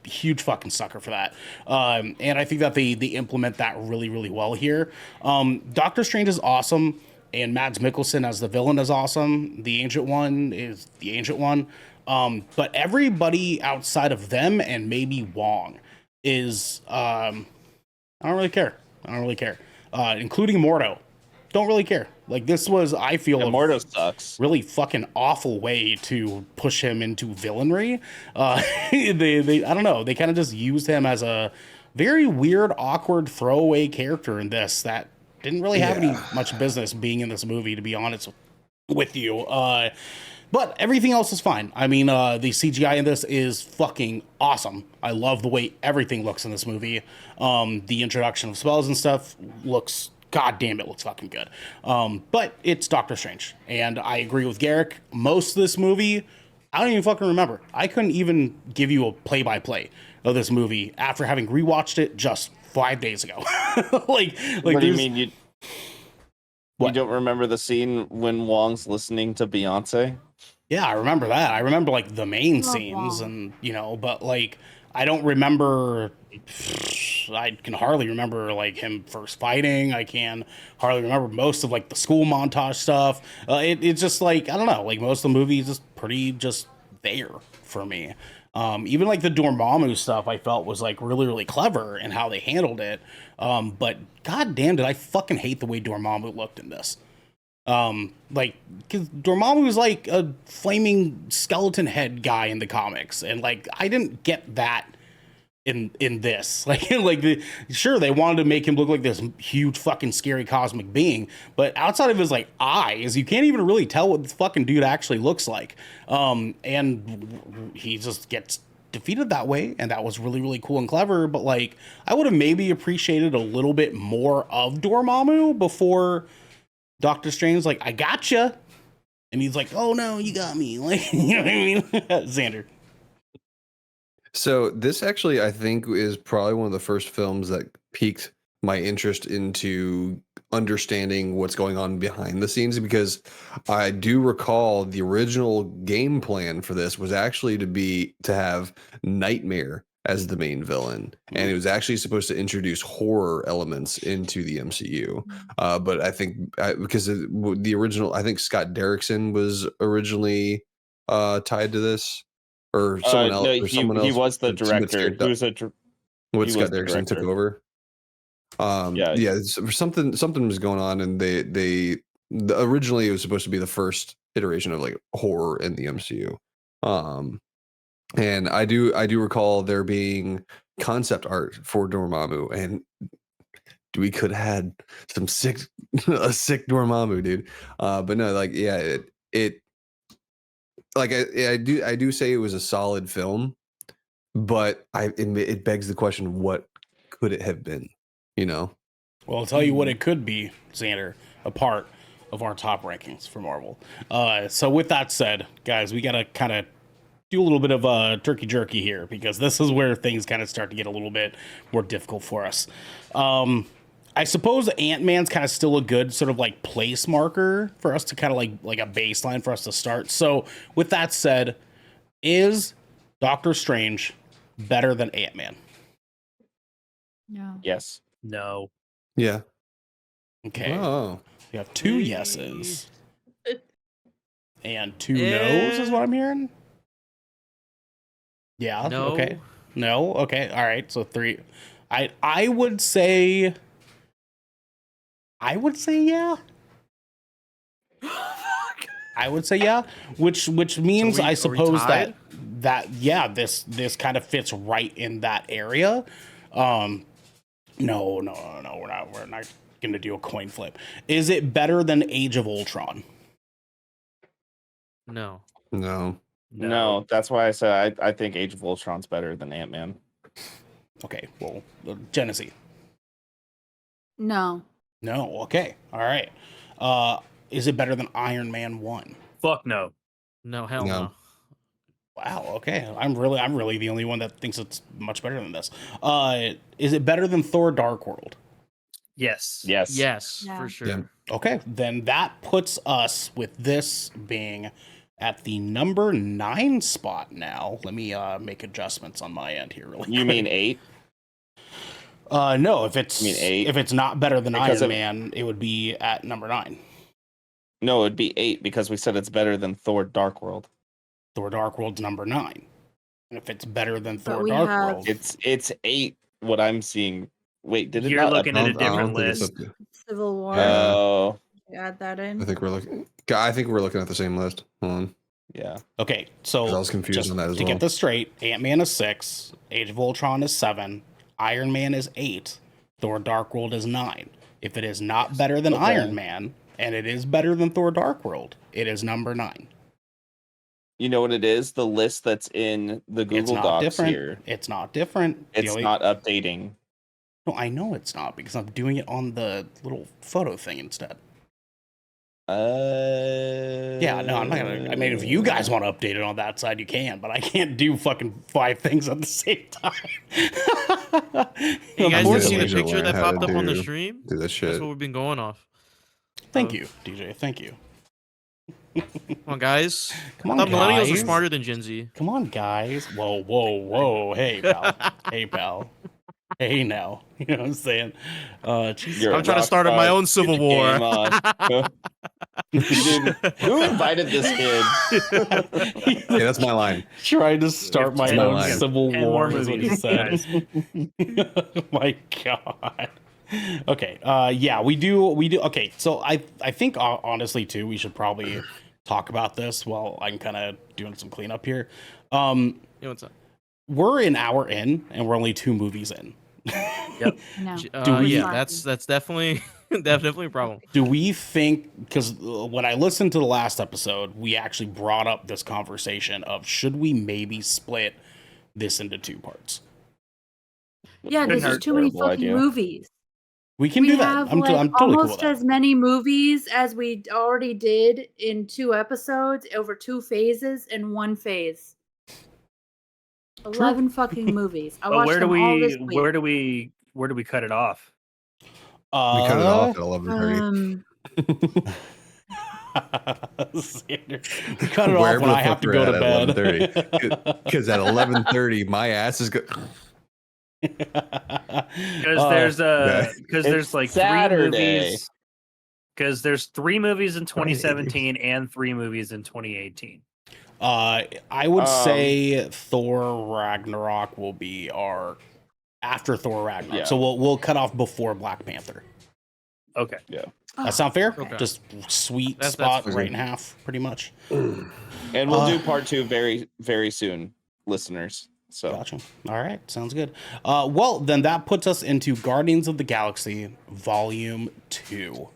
huge fucking sucker for that. And I think that they implement that really, really well here. Doctor Strange is awesome, and Mads Mikkelsen as the villain is awesome. The Ancient One is the Ancient One. But everybody outside of them and maybe Wong is I don't really care. Including Mordo. Don't really care. This was, I feel, Mordo sucks. Really fucking awful way to push him into villainry. They I don't know. They kind of just used him as a very weird, awkward throwaway character in this that didn't really have any much business being in this movie, to be honest with you. But everything else is fine. I mean, the CGI in this is fucking awesome. I love the way everything looks in this movie. The introduction of spells and stuff looks, god damn, it looks fucking good. But it's Doctor Strange. And I agree with Garrick. Most of this movie, I don't even fucking remember. I couldn't even give you a play-by-play of this movie after having rewatched it just 5 days ago. What do you mean? You don't remember the scene when Wong's listening to Beyonce? Yeah, I remember that. I remember the main scenes, and but I don't remember. I can hardly remember him first fighting. I can hardly remember most of the school montage stuff. It's just I don't know. Most of the movie is just pretty just there for me. Even the Dormammu stuff I felt was really, really clever in how they handled it. But god damn, did I fucking hate the way Dormammu looked in this. Because Dormammu was a flaming skeleton head guy in the comics, and I didn't get that in this. Sure, they wanted to make him look like this huge fucking scary cosmic being, but outside of his eyes, you can't even really tell what this fucking dude actually looks like. And he just gets defeated that way, and that was really, really cool and clever. But I would have maybe appreciated a little bit more of Dormammu before Doctor Strange's I gotcha, and he's oh no, you got me. You know what I mean? Xander. So this actually, I think, is probably one of the first films that piqued my interest into understanding what's going on behind the scenes, because I do recall the original game plan for this was actually to have Nightmare as the main villain, and it was actually supposed to introduce horror elements into the MCU. But I think because the original, I think Scott Derrickson was originally tied to this, or someone else, No, or someone he else. was the but director. He was What he Scott was the Derrickson took director. over. Yeah. Something was going on, and originally it was supposed to be the first iteration of like horror in the MCU. And I do recall there being concept art for Dormammu, and we could have had some a sick Dormammu, dude. But no, like yeah, it like I do say it was a solid film, but it begs the question, what could it have been? You know? Well, I'll tell you what it could be, Xander, a part of our top rankings for Marvel. So with that said, guys, we got to kind of do a little bit of turkey jerky here, because this is where things kind of start to get a little bit more difficult for us. I suppose Ant-Man's kind of still a good sort of like place marker for us to kind of like a baseline for us to start. So with that said, is Doctor Strange better than Ant-Man? No. Yes. No. Yeah. Okay. Oh. We have 2 yeses and 2 no's is what I'm hearing. Yeah. No. Okay. No. Okay. All right. So 3. I would say yeah. I would say yeah, which means I suppose that yeah, this kind of fits right in that area. No, we're not gonna do a coin flip. Is it better than Age of Ultron? No. No, that's why I said I think Age of Ultron's better than Ant-Man. Okay, well, Genesee. No. No, okay, all right. Is it better than Iron Man 1? Fuck no. No, hell No. no. Wow, okay. I'm really the only one that thinks it's much better than this. Is it better than Thor Dark World? Yes. Yes. Yes, Yeah. for sure. Yeah. Okay, then that puts us with this being at the number 9 spot now. Let me make adjustments on my end here really You quick. mean 8? No, if it's You mean 8? if it's not better than Because Iron of- Man, it would be at number 9. No, it'd be 8 because we said it's better than Thor Dark World. Thor Dark World's number 9. And if it's better than But Thor we Dark have- World, It's 8 what I'm seeing. Wait, did it You're not looking at a update? different think it's list. up to- Civil War. Oh, Add that in. I think we're looking at the same list. Hold on. yeah. okay, 'Cause so I was confused just on that as to well. get this straight, Ant-Man is 6, Age of Ultron is 7, Iron Man is 8, Thor Dark World is 9. If it is not better than Okay. Iron Man, and it is better than Thor Dark World, it is number 9. You know what it is? The list that's in the It's Google not Docs different. here. It's not different. The It's only- not updating. No, I know it's not because I'm doing it on the little photo thing instead. Yeah, no, I'm not gonna. I mean, if you guys want to update it on that side, you can, but I can't do fucking 5 things at the same time. You guys didn't see the Unfortunately. picture that How to popped up on the do- stream? Do that That's shit. what we've been going off. Thank you, DJ. Thank you. Come on, guys. Come I on, thought millennials were guys. smarter than Gen Z. Come on, guys. Whoa. Hey, pal. Hey, pal. Hey, now. You know what I'm saying? Jesus. You're I'm a trying to rock start star. my own Get civil the war. game on. Who invited this kid? Yeah, that's my line. Trying to start We my have ten own more- civil 10 war more is what he movies, said. Oh my god. Okay. Yeah, we do. Okay. So I think honestly too, we should probably talk about this while I'm kind of doing some cleanup here. You know what's up? We're an hour in and we're only 2 movies in. No. Do we- Yeah, that's definitely definitely a problem. Do we think, because when I listened to the last episode, we actually brought up this conversation of should we maybe split this into 2 parts? Yeah, there's just too many Terrible fucking idea. movies. We can We do that. have I'm like totally cool with almost that. as many movies as we already did in 2 episodes over 2 phases in 1 phase. 11 fucking movies. I But watched where do them all we this week. where do we cut it off? We cut it off at 11:30. Xander, we cut it off Wherever when the I have fuck to we're go at to bed. 11:30. Because at 11:30, my ass is good. Because there's It's like Saturday. 3 movies. Because there's 3 movies in Friday. 2017 and 3 movies in 2018. I would say Thor Ragnarok will be our after Thor Ragnarok. Yeah. So we'll cut off before Black Panther. Okay. That sound fair? Okay. Just sweet That's spot fair. right in half, pretty much. And we'll do part 2 very, very soon, listeners. So Gotcha. All right, sounds good. Well, then that puts us into Guardians of the Galaxy Volume 2.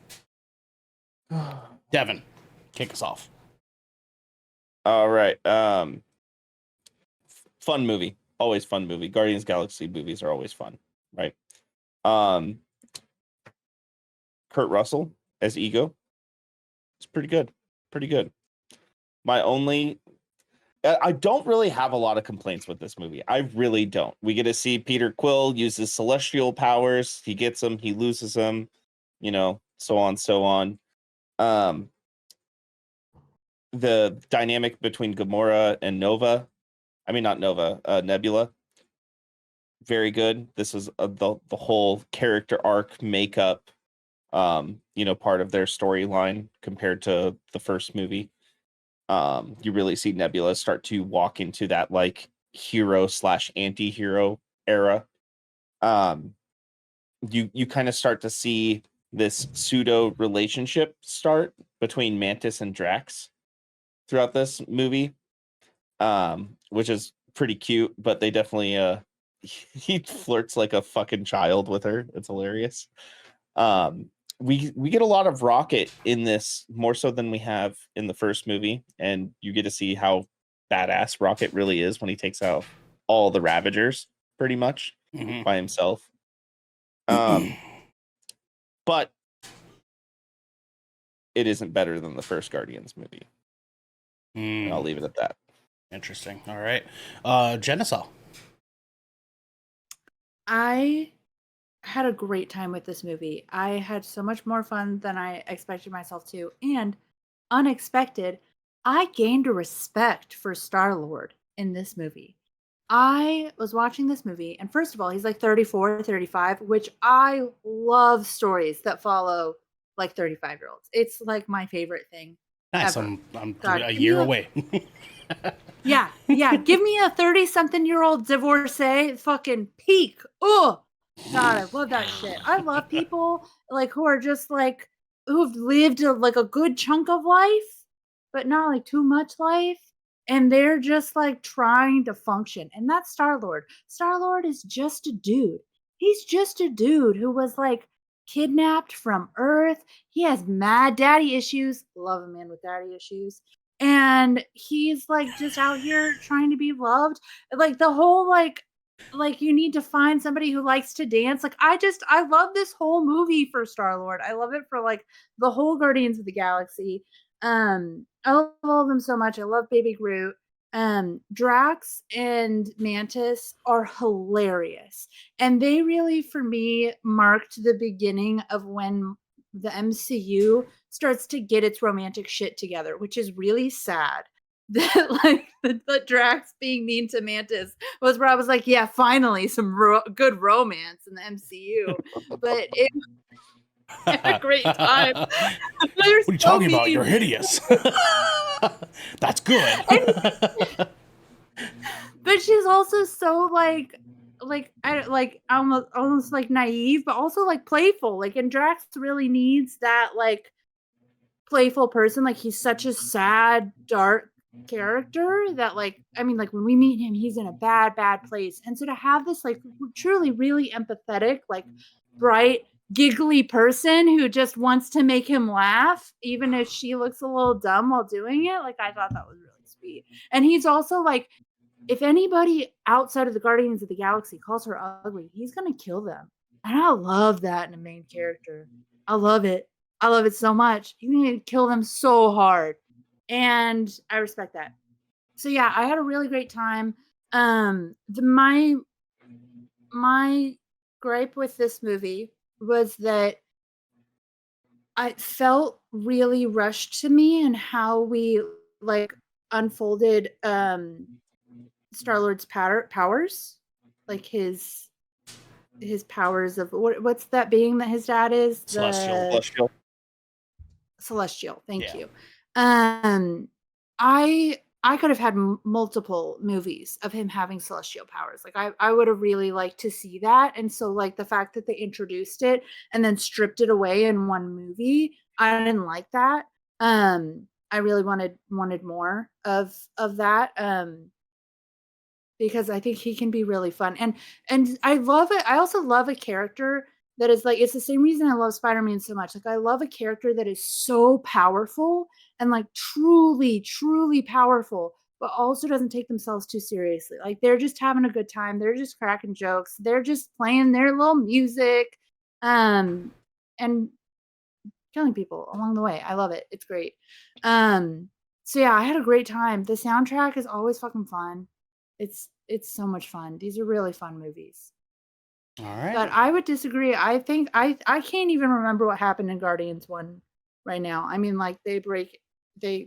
Devin, kick us off. all right. Fun movie. Always fun movie. Guardians Galaxy movies are always fun, right? Kurt Russell as Ego. It's pretty good. Pretty good. I don't really have a lot of complaints with this movie. I really don't. We get to see Peter Quill use his celestial powers. He gets them, he loses them, so on, so on. The dynamic between Gamora and Nova, not Nova, Nebula, very good. This is the whole character arc makeup, part of their storyline compared to the first movie. You really see Nebula start to walk into that like hero / anti-hero era. You kind of start to see this pseudo relationship start between Mantis and Drax throughout this movie, which is pretty cute, but they definitely he flirts like a fucking child with her. It's hilarious. We get a lot of Rocket in this, more so than we have in the first movie, and you get to see how badass Rocket really is when he takes out all the Ravagers pretty much by himself. But it isn't better than the first Guardians movie. And I'll leave it at that. Interesting. All right. Genesaw. I had a great time with this movie. I had so much more fun than I expected myself to. And unexpected, I gained a respect for Star-Lord in this movie. I was watching this movie, and first of all, he's like 34, 35, which I love stories that follow like 35-year-olds. It's like my favorite thing. Nice. ever. I'm God, a give me year a- away. Yeah. Give me a 30-something-year-old divorcee fucking peak. Oh, God, I love that shit. I love people like who are just like who've lived like a good chunk of life, but not like too much life. And they're just like trying to function. And that's Star-Lord. Star-Lord is just a dude. He's just a dude who was like kidnapped from Earth. He has mad daddy issues. Love a man with daddy issues. And he's like just out here trying to be loved. Like the whole like you need to find somebody who likes to dance. Like I love this whole movie for Star-Lord. I love it for like the whole Guardians of the Galaxy. I love all of them so much. I love Baby Groot. Drax and Mantis are hilarious. And they really, for me, marked the beginning of when the MCU starts to get its romantic shit together, which is really sad. That like the Drax being mean to Mantis was where I was like, yeah, finally some good romance in the MCU. But it had a great time. What are you talking about? You're hideous. That's good. But she's also so like almost like naive, but also like playful. Like, and Drax really needs that like playful person. Like, he's such a sad, dark character that like when we meet him, he's in a bad place. And so to have this like truly really empathetic, like bright, giggly person who just wants to make him laugh, even if she looks a little dumb while doing it, like I thought that was really sweet. And he's also like, if anybody outside of the Guardians of the Galaxy calls her ugly, he's gonna kill them. And I love that in a main character. I love it so much. He's gonna kill them so hard. And I respect that. So yeah, I had a really great time. My gripe with this movie was that I felt really rushed to me, and how we like unfolded Star-Lord's powers, like his powers of what's that being that his dad is? Celestial. Celestial. Celestial. Thank Yeah. you. I could have had multiple movies of him having celestial powers. Like I would have really liked to see that. And so like the fact that they introduced it and then stripped it away in one movie, I didn't like that. I really wanted more of that. Because I think he can be really fun. And I love it. I also love a character that is like, it's the same reason I love Spider-Man so much. Like I love a character that is so powerful and like truly, truly powerful, but also doesn't take themselves too seriously. Like they're just having a good time. They're just cracking jokes. They're just playing their little music. And killing people along the way. I love it. It's great. So yeah, I had a great time. The soundtrack is always fucking fun. It's so much fun. These are really fun movies. All right. But I would disagree. I think I can't even remember what happened in Guardians 1 right now. I mean, like they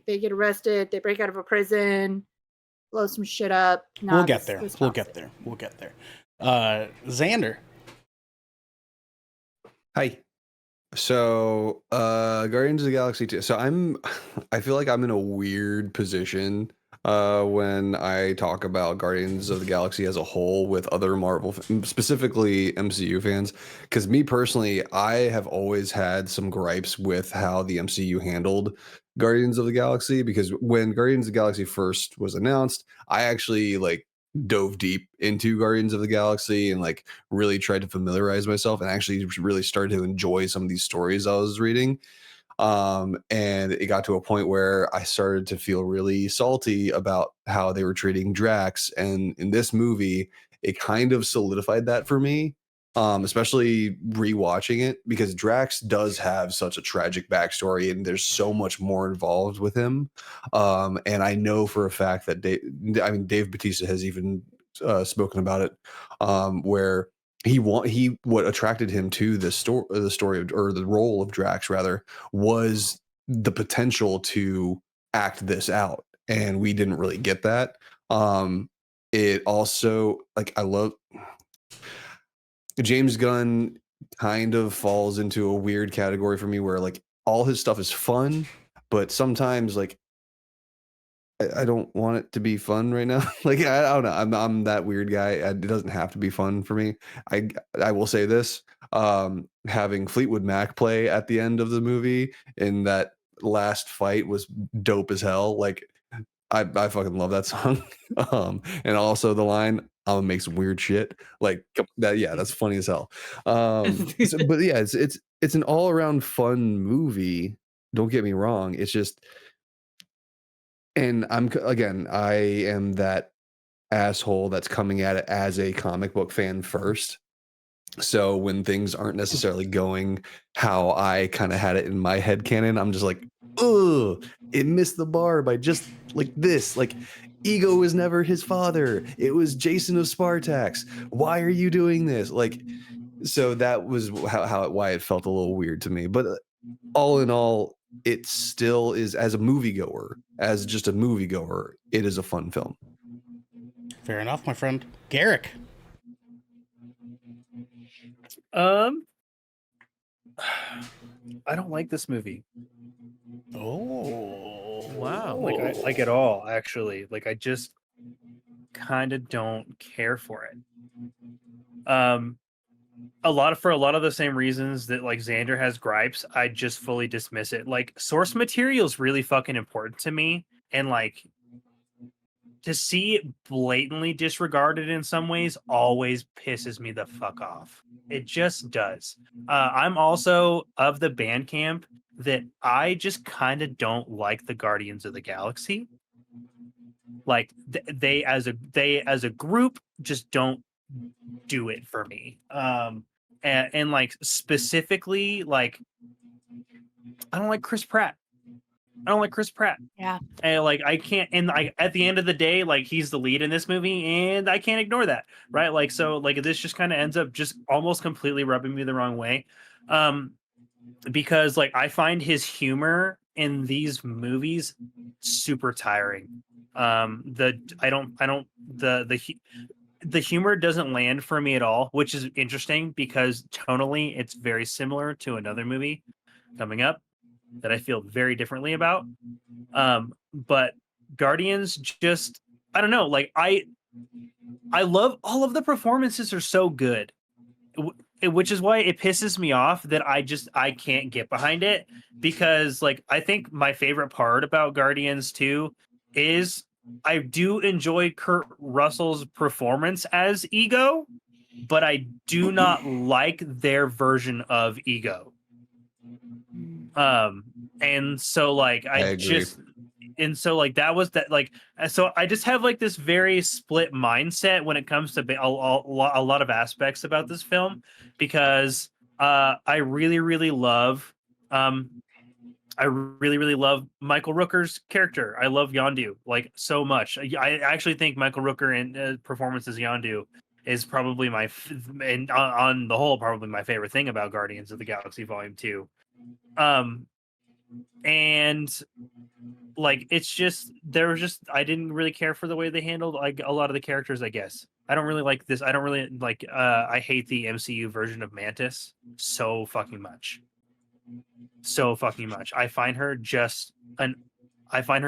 get arrested, they break out of a prison, blow some shit up. We'll get there. We'll get there. We'll get there. Xander. Hi. So, Guardians of the Galaxy 2. So I feel like I'm in a weird position when I talk about Guardians of the Galaxy as a whole with other Marvel, specifically MCU fans. Because me personally, I have always had some gripes with how the MCU handled Guardians of the Galaxy. Because when Guardians of the Galaxy first was announced, I actually like dove deep into Guardians of the Galaxy and like really tried to familiarize myself and actually really started to enjoy some of these stories I was reading. And it got to a point where I started to feel really salty about how they were treating Drax. And in this movie, it kind of solidified that for me, especially rewatching it, because Drax does have such a tragic backstory and there's so much more involved with him. And I know for a fact that Dave Bautista has even spoken about it, where what attracted him to the story of, or the role of Drax rather, was the potential to act this out, and we didn't really get that. It also, like, I love James Gunn, kind of falls into a weird category for me where like all his stuff is fun, but sometimes like I don't want it to be fun right now. Like I don't know. I'm that weird guy. It doesn't have to be fun for me. I will say this: having Fleetwood Mac play at the end of the movie in that last fight was dope as hell. Like I fucking love that song. And also the line, "I'm gonna make some weird shit." Like that. Yeah, that's funny as hell. But yeah, it's an all around fun movie. Don't get me wrong. It's just. And I am that asshole that's coming at it as a comic book fan first. So when things aren't necessarily going how I kind of had it in my head canon, I'm just like, ugh, it missed the bar by just like this. Like, Ego was never his father. It was Jason of Spartax. Why are you doing this? Like, so that was why it felt a little weird to me. But all in all, it still is, as a moviegoer, as just a moviegoer, it is a fun film. Fair enough, my friend. Garrick. I don't like this movie. Oh, Wow. Like at all, actually. Like I just kind of don't care for it. For a lot of the same reasons that like Xander has gripes, I just fully dismiss it. Like source material is really fucking important to me, and like to see it blatantly disregarded in some ways always pisses me the fuck off. It just does. I'm also of the band camp that I just kind of don't like the Guardians of the Galaxy. Like they as a group just don't do it for me. And like specifically, like I don't like Chris Pratt. Yeah. And like I can't, and like at the end of the day, like he's the lead in this movie, and I can't ignore that, right? Like so, like this just kind of ends up just almost completely rubbing me the wrong way. because like I find his humor in these movies super tiring. The humor doesn't land for me at all, which is interesting because tonally it's very similar to another movie coming up that I feel very differently about. But Guardians just, I don't know, like I love all of the performances are so good, which is why it pisses me off that I can't get behind it, because like I think my favorite part about Guardians 2 is I do enjoy Kurt Russell's performance as Ego, but I do not like their version of Ego. And so like I agree. that was that, like, so I just have like this very split mindset when it comes to a lot of aspects about this film, because I really love Michael Rooker's character. I love Yondu like so much. I actually think Michael Rooker in performance as Yondu is probably and on the whole probably my favorite thing about Guardians of the Galaxy Volume 2. And like it's just I didn't really care for the way they handled like a lot of the characters. I guess I don't really like this. I don't really like. I hate the MCU version of Mantis so fucking much. I find her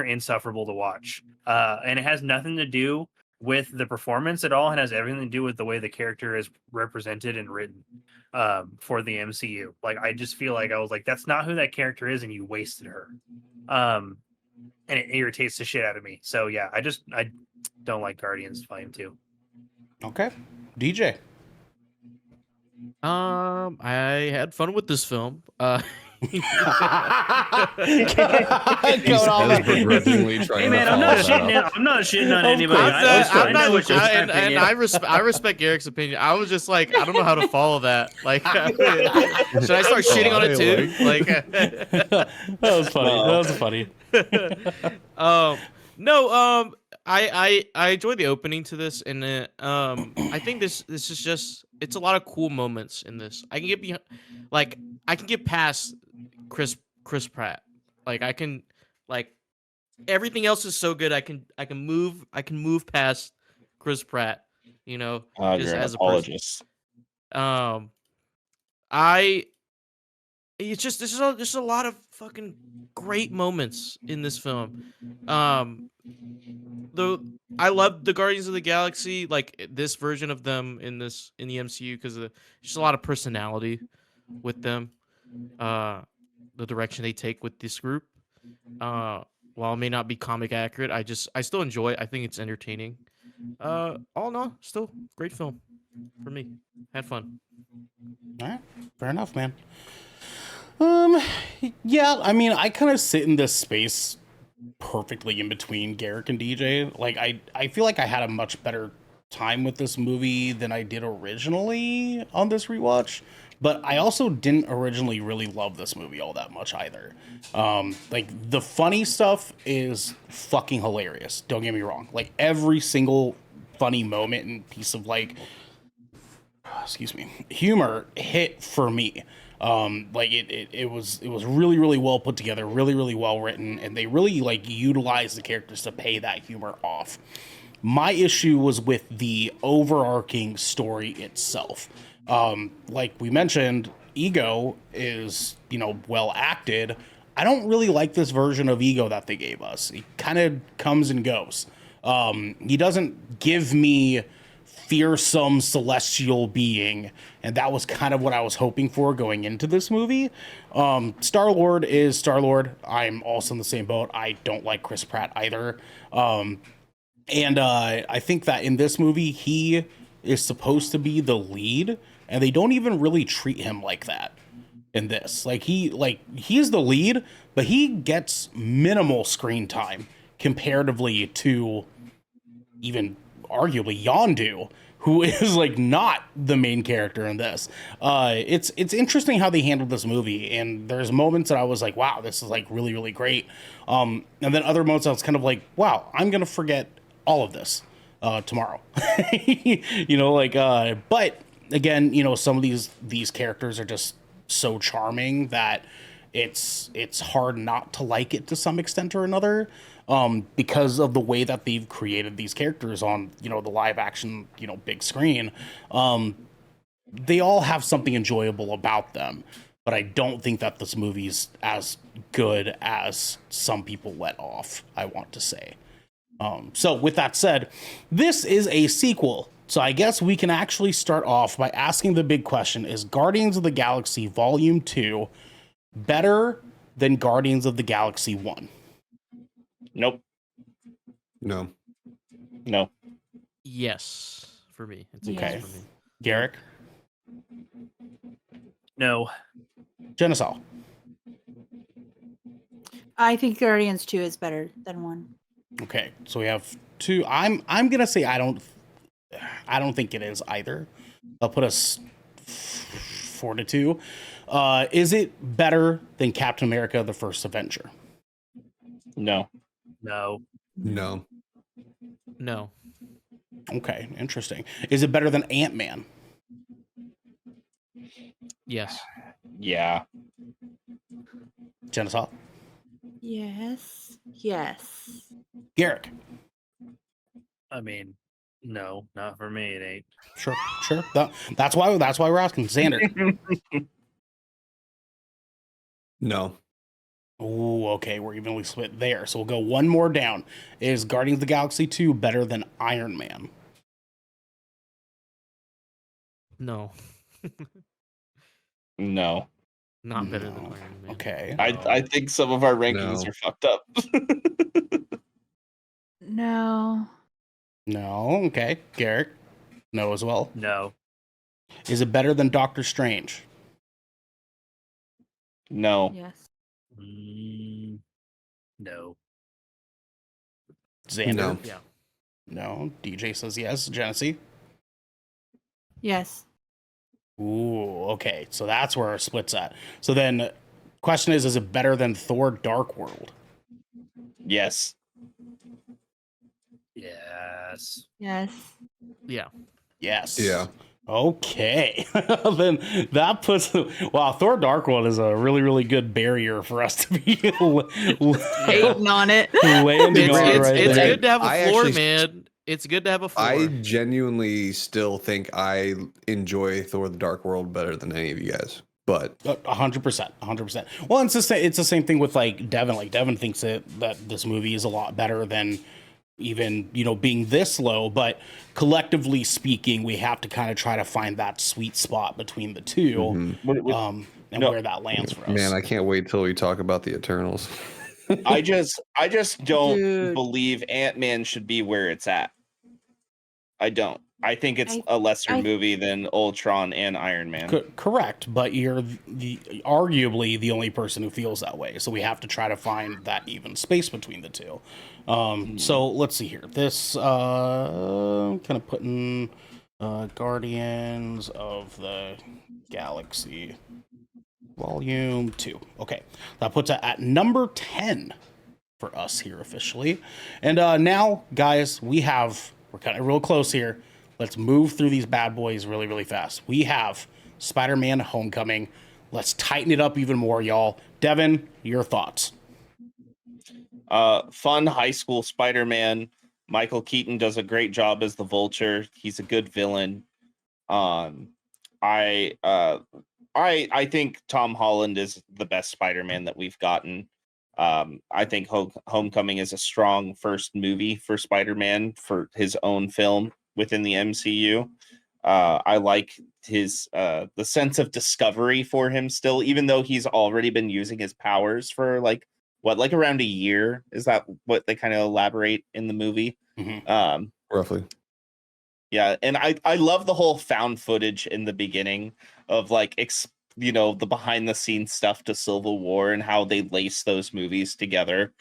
insufferable to watch. And it has nothing to do with the performance at all. It has everything to do with the way the character is represented and written for the MCU. Like I just feel like I was like, that's not who that character is, and you wasted her. And it irritates the shit out of me. So yeah, I don't like Guardians Volume 2. Okay. DJ. I had fun with this film. He's begrudgingly trying Hey man, to I'm not follow that up. shitting on anybody. I respect Eric's opinion. I was just like, I don't know how to follow that. Like, should I start shitting on it too? Like, That was funny. That was funny. No, I enjoyed the opening to this, and I think this is just, it's a lot of cool moments in this. I can get past Chris Pratt. Like I can, like, everything else is so good. I can move past Chris Pratt. You know, just You're an as a apologist. person. It's just there's a lot of fucking great moments in this film. Though I love the Guardians of the Galaxy, like this version of them in the MCU, because there's just a lot of personality with them. The direction they take with this group. While it may not be comic accurate, I still enjoy it. I think it's entertaining. All in all, still great film for me. Had fun. All right. Fair enough, man. Yeah, I mean, I kind of sit in this space perfectly in between Garrick and DJ. Like, I feel like I had a much better time with this movie than I did originally on this rewatch. But I also didn't originally really love this movie all that much either. Like, the funny stuff is fucking hilarious. Don't get me wrong. Like, every single funny moment and piece of, like, humor hit for me. Like it was really, really well put together, really, really well written, and they really like utilized the characters to pay that humor off. My issue was with the overarching story itself. Like we mentioned, Ego is, well acted. I don't really like this version of Ego that they gave us. He kind of comes and goes. He doesn't give me fearsome celestial being, and that was kind of what I was hoping for going into this movie. Star-Lord is Star-Lord. I'm also in the same boat. I don't like Chris Pratt either. And I think that in this movie, he is supposed to be the lead, and they don't even really treat him like that in this. He's the lead, but he gets minimal screen time comparatively to even arguably Yondu, who is like not the main character in this. It's interesting how they handled this movie, and there's moments that I was like, wow, this is like really, really great. And then other moments I was kind of like, wow, I'm gonna forget all of this tomorrow. But again, some of these characters are just so charming that it's hard not to like it to some extent or another, because of the way that they've created these characters on, you know, the live action, you know, big screen. They all have something enjoyable about them, but I don't think that this movie's as good as some people let off, I want to say. So with that said, this is a sequel. So I guess we can actually start off by asking the big question: is Guardians of the Galaxy Volume 2 better than Guardians of the Galaxy 1? Nope. No. No. Yes, for me. It's a Okay. yes for me. Garrick? No. Genesal? I think Guardians 2 is better than 1. Okay, so we have two. I'm gonna say I don't think it is either. I'll put us 4-2. Is it better than Captain America: The First Avenger? No. No. No. No. Okay, interesting. Is it better than Ant-Man? Yes. Yeah. Genesal? Yes. Yes. Garrick? I mean, no, not for me. It ain't. Sure. That's why we're asking. Xander? No. Oh, okay, we're evenly split there. So we'll go one more down. Is Guardians of the Galaxy 2 better than Iron Man? No. No. Not better than No. Iron Man. Okay. I think some of our rankings No. are fucked up. No. No. Okay. Garrick? No as well. No. Is it better than Doctor Strange? No. Yes. No. Xander? No. Yeah. No. DJ says yes. Genesee? Yes. Ooh, okay. So that's where our split's at. So then, question is it better than Thor: Dark World? Yes. Yes. Yes. Yeah. Yes. Yeah. Okay. Then that puts, wow, Thor: Dark World is a really, really good barrier for us to be Hating on it. landing on It's right there. good to have a I floor, actually- man. It's good to have a floor. I genuinely still think I enjoy Thor: The Dark World better than any of you guys. But 100%. Well, it's the same thing with like Devin. Like Devin thinks that this movie is a lot better than even, you know, being this low, but collectively speaking, we have to kind of try to find that sweet spot between the two, and No. where that lands for us. man, I can't wait till we talk about the Eternals. I just don't Dude. believe Ant-Man should be where it's at. I don't. I think it's a lesser movie than Ultron and Iron Man. Correct, but you're arguably the only person who feels that way. So we have to try to find that even space between the two. So let's see here. This kind of putting Guardians of the Galaxy Volume 2. Okay, that puts it at number 10 for us here officially. And now, guys, we're kind of real close here. Let's move through these bad boys really, really fast. We have Spider-Man: Homecoming. Let's tighten it up even more, y'all. Devin, your thoughts? Fun high school Spider-Man. Michael Keaton does a great job as the Vulture. He's a good villain. I think Tom Holland is the best Spider-Man that we've gotten. I think Homecoming is a strong first movie for Spider-Man for his own film within the MCU. I like his the sense of discovery for him still, even though he's already been using his powers for like around a year. Is that what they kind of elaborate in the movie? Mm-hmm. Roughly. Yeah, and I love the whole found footage in the beginning of like the behind the scenes stuff to Civil War and how they lace those movies together.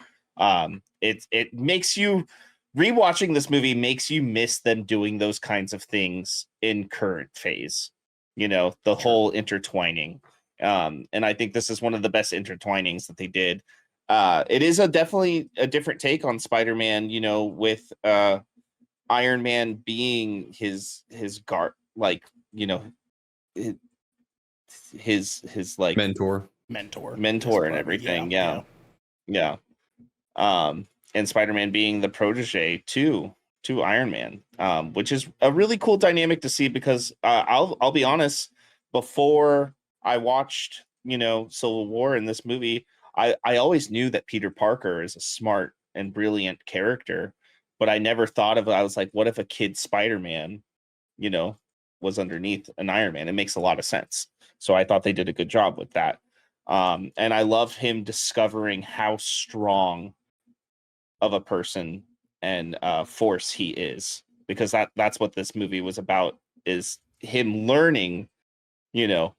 It makes you rewatching this movie makes you miss them doing those kinds of things in current phase. The whole intertwining. And I think this is one of the best intertwinings that they did. It is definitely a different take on Spider-Man, with Iron Man being his guard, like, his like Mentor. mentor and everything. Yeah. And Spider-Man being the protege to Iron Man, which is a really cool dynamic to see because I'll be honest, before I watched Civil War in this movie, I always knew that Peter Parker is a smart and brilliant character, but I never thought of it. I was like, what if a kid Spider-Man, was underneath an Iron Man? It makes a lot of sense. So I thought they did a good job with that. And I love him discovering how strong of a person and force he is, because that's what this movie was about, is him learning,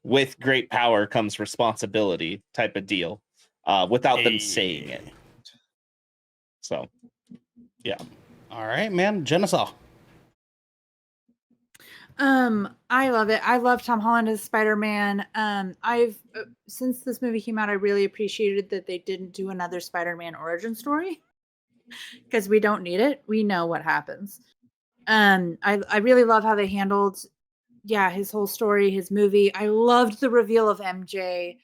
with great power comes responsibility type of deal, without them saying it. So, yeah. All right, man. Genesaw. I love it. I love Tom Holland as Spider-Man. I've since this movie came out, I really appreciated that they didn't do another Spider-Man origin story because we don't need it. We know what happens. I really love how they handled, his whole story, his movie. I loved the reveal of MJ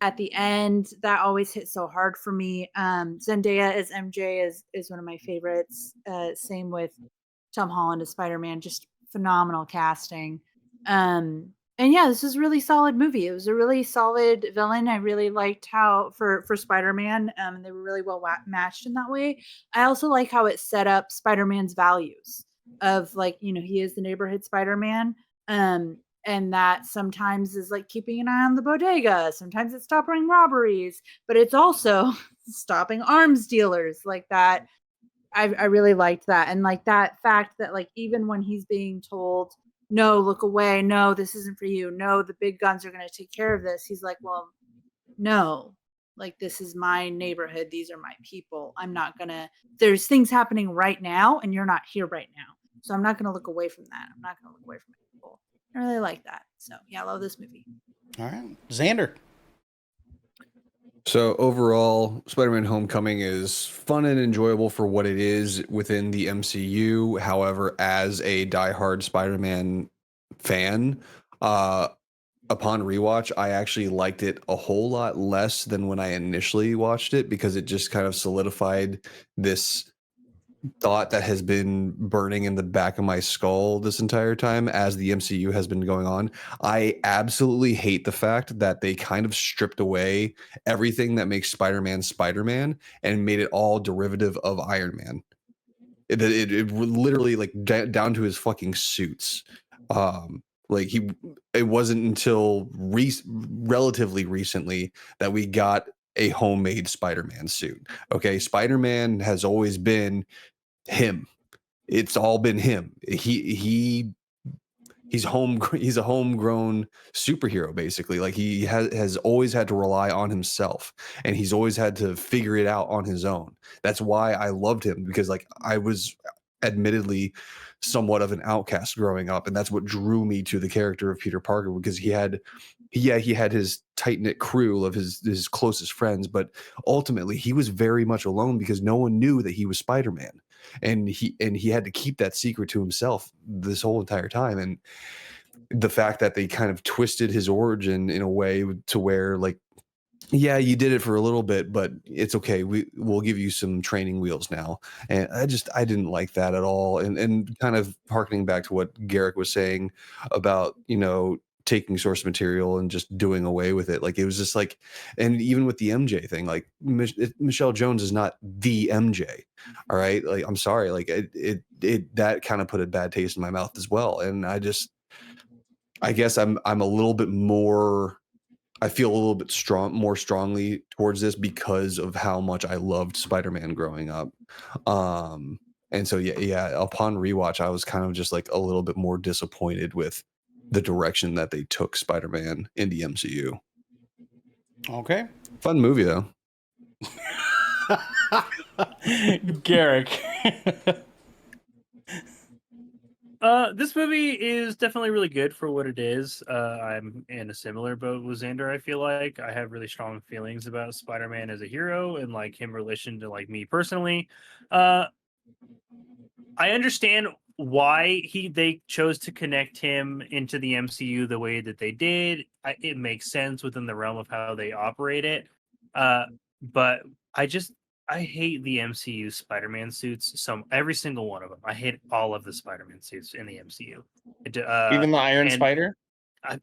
at the end. That always hit so hard for me. Zendaya as MJ is one of my favorites. Same with Tom Holland as Spider-Man. Just phenomenal casting. And yeah, this is a really solid movie. It was a really solid villain. I really liked how for Spider-Man, they were really well matched in that way. I also like how it set up Spider-Man's values of like, he is the neighborhood Spider-Man. And that sometimes is like keeping an eye on the bodega. Sometimes it's stopping robberies, but it's also stopping arms dealers like that. I really liked that. And like that fact that like even when he's being told, no, look away, no, this isn't for you, no, the big guns are going to take care of this, he's like, well, no, like this is my neighborhood, these are my people, I'm not gonna, there's things happening right now and you're not here right now, so I'm not going to look away from that, I'm not going to look away from my people. I really like that. So yeah, I love this movie. All right, Xander. So overall, Spider-Man Homecoming is fun and enjoyable for what it is within the MCU. However, as a diehard Spider-Man fan, upon rewatch, I actually liked it a whole lot less than when I initially watched it, because it just kind of solidified this thought that has been burning in the back of my skull this entire time as the MCU has been going on. I absolutely hate the fact that they kind of stripped away everything that makes Spider-Man Spider-Man and made it all derivative of Iron Man. It literally like down to his fucking suits. Like it wasn't until relatively recently that we got a homemade Spider-Man suit. Okay, Spider-Man has always been him. It's all been him. He's a homegrown superhero, basically. Like he has always had to rely on himself, and he's always had to figure it out on his own. That's why I loved him, because like I was admittedly somewhat of an outcast growing up, and that's what drew me to the character of Peter Parker, because he had his tight-knit crew of his closest friends, but ultimately he was very much alone because no one knew that he was Spider-Man, and he had to keep that secret to himself this whole entire time. And the fact that they kind of twisted his origin in a way to where like, yeah, you did it for a little bit, but it's okay. We'll give you some training wheels now. And I didn't like that at all. And kind of harkening back to what Garrick was saying about, taking source material and just doing away with it. Like it was just like, and even with the MJ thing, like Michelle Jones is not the MJ. All right. Like, I'm sorry. Like it that kind of put a bad taste in my mouth as well. And I guess I'm a little bit more, I feel a little bit more strongly towards this because of how much I loved Spider-Man growing up. And so yeah, upon rewatch, I was kind of just like a little bit more disappointed with the direction that they took Spider-Man in the MCU. Okay. Fun movie though. Garrick. This movie is definitely really good for what it is. I'm in a similar boat with Xander. I feel like I have really strong feelings about Spider-Man as a hero and like him relation to like me personally. I understand why they chose to connect him into the MCU the way that they did. It makes sense within the realm of how they operate it. But I hate the MCU Spider-Man suits. Every single one of them. I hate all of the Spider-Man suits in the MCU. Even the Iron and Spider.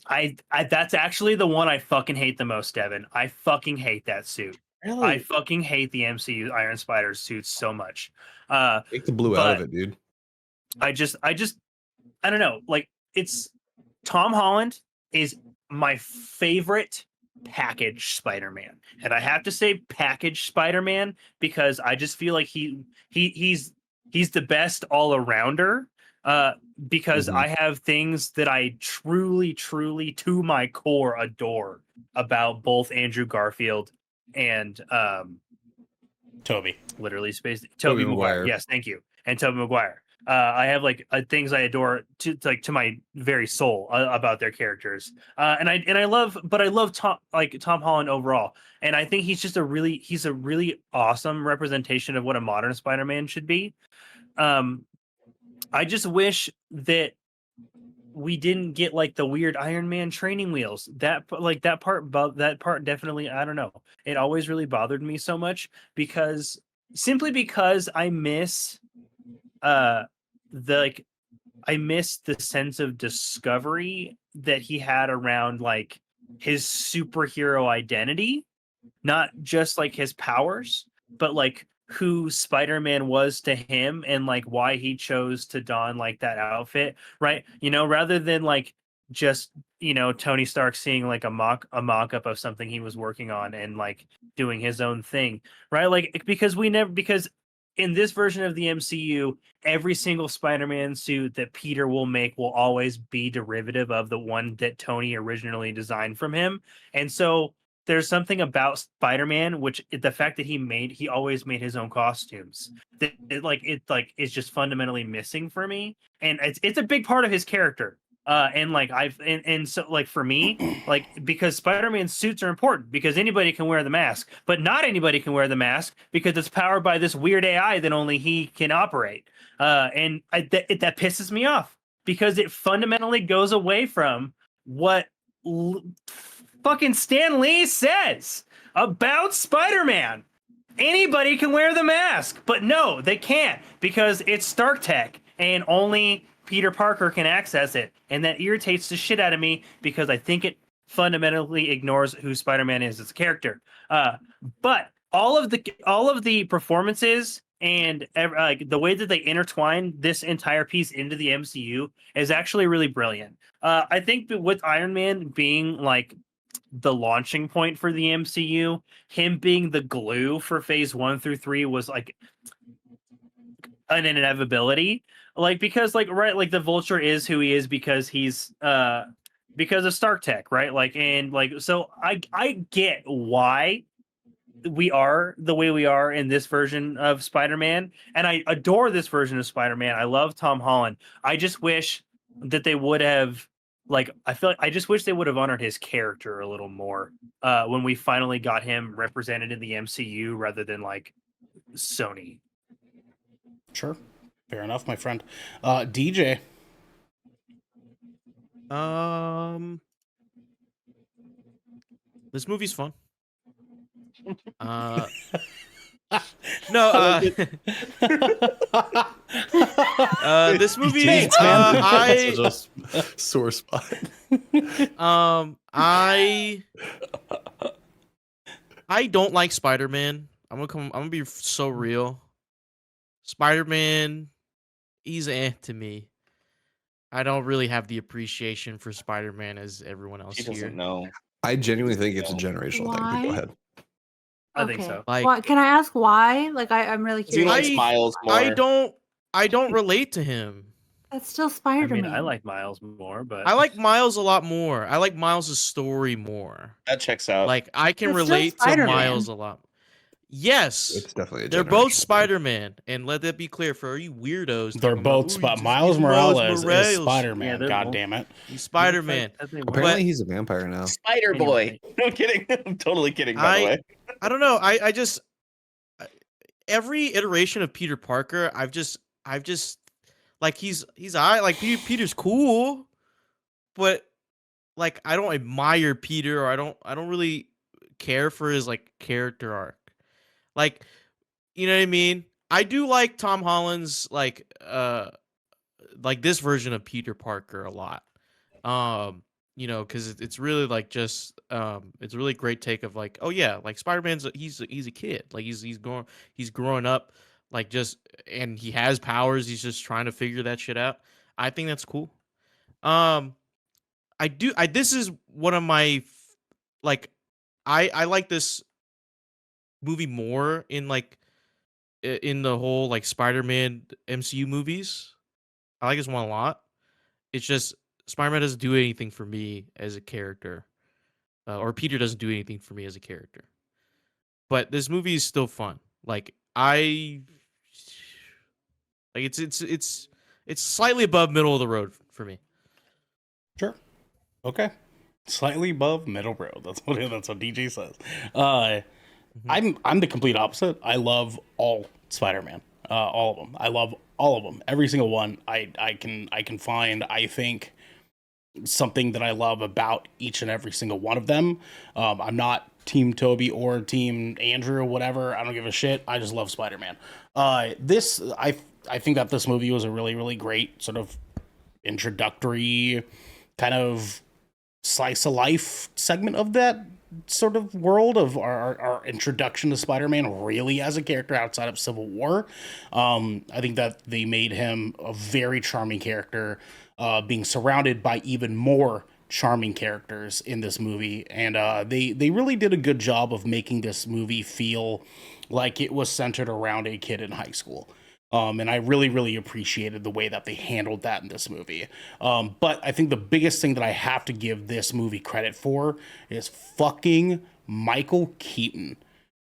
I that's actually the one I fucking hate the most, Devin. I fucking hate that suit. I Really? fucking hate the MCU Iron Spider suits so much. Take the blue out of it, dude. I don't know. Like, it's Tom Holland is my favorite package Spider-Man, and I have to say package Spider-Man because I just feel like he's the best all-arounder. Because Mhm. I have things that I truly to my core adore about both Andrew Garfield and Toby. literally Tobey Toby Maguire. Maguire. Yes, thank you. And Toby Maguire. I have like things I adore to my very soul about their characters. And I love Tom Holland overall. And I think he's a really awesome representation of what a modern Spider-Man should be. I just wish that we didn't get like the weird Iron Man training wheels. That part definitely, I don't know. It always really bothered me so much because I miss I miss the sense of discovery that he had around like his superhero identity, not just like his powers, but like who Spider-Man was to him and like why he chose to don like that outfit, right? Rather than like just Tony Stark seeing like a mock-up of something he was working on and like doing his own thing, right? Like because in this version of the MCU, every single Spider-Man suit that Peter will make will always be derivative of the one that Tony originally designed from him. And so there's something about Spider-Man, which the fact that he always made his own costumes, that is just fundamentally missing for me. And it's a big part of his character. So like for me, like because Spider-Man's suits are important because anybody can wear the mask, but not anybody can wear the mask because it's powered by this weird AI that only he can operate. That pisses me off because it fundamentally goes away from what fucking Stan Lee says about Spider-Man. Anybody can wear the mask, but no, they can't because it's Stark Tech and only Peter Parker can access it. And that irritates the shit out of me because I think it fundamentally ignores who Spider-Man is as a character. But all of the performances and like the way that they intertwine this entire piece into the MCU is actually really brilliant. I think that with Iron Man being like the launching point for the MCU, him being the glue for phase 1 through 3 was like an inevitability. Like because like right, like the Vulture is who he is because he's because of Stark Tech, right? Like and like so I get why we are the way we are in this version of Spider-Man, and I adore this version of Spider-Man. I love Tom Holland. I just wish that they would have I just wish they would have honored his character a little more when we finally got him represented in the MCU rather than like Sony. Sure. Fair enough, my friend. DJ. This movie's fun. No, this movie, Thanks, man. That's just sore spot. I don't like Spider-Man. I'm gonna be so real. Spider-Man, he's to me. I don't really have the appreciation for Spider-Man as everyone else He here. doesn't know. I genuinely think it's a generational thing, but go Why? ahead. I think so. Like, Why, can I ask why? Like I'm really He curious. likes Miles more. I don't relate to him. That's still I Spider-Man. mean, I like Miles more, but I like Miles a lot more. I like Miles' story more. That checks out. Like I can It's still relate to Spider-Man. Miles a lot. Yes, It's definitely a they're both generational thing. Spider-Man, and let that be clear for all you weirdos. They're talking about, both "Ooh, Miles Morales is Yeah, Spider-Man. they're God both- damn it. He's Spider-Man. Apparently, But- he's a vampire now. Spider Boy. No kidding. I'm totally kidding, by the way. I don't know. I just every iteration of Peter Parker, I've just Like he's alright. Like Peter's cool, but like I don't admire Peter, or I don't really care for his like character arc. Like, you know what I mean? I do like Tom Holland's like this version of Peter Parker a lot. You know, because it's really like just it's a really great take of like, oh yeah, like Spider-Man's he's a kid, like he's growing up, like just, and he has powers, he's just trying to figure that shit out. I think that's cool. um I this is one of my like I like this movie more in like in the whole like Spider-Man MCU movies. I like this one a lot. It's just Spider-Man doesn't do anything for me as a character, or Peter doesn't do anything for me as a character. But this movie is still fun. Like it's slightly above middle of the road for me. Sure. Okay. Slightly above middle road. That's what DJ says. I'm the complete opposite. I love all Spider-Man. All of them. I love all of them. Every single one. I can find, I think, something that I love about each and every single one of them. I'm not Team Toby or Team Andrew or whatever. I don't give a shit. I just love Spider-Man. I think that this movie was a really, really great sort of introductory kind of slice of life segment of that sort of world of our introduction to Spider-Man really as a character outside of Civil War. I think that they made him a very charming character, being surrounded by even more charming characters in this movie. And they really did a good job of making this movie feel like it was centered around a kid in high school. And I really, really appreciated the way that they handled that in this movie. But I think the biggest thing that I have to give this movie credit for is fucking Michael Keaton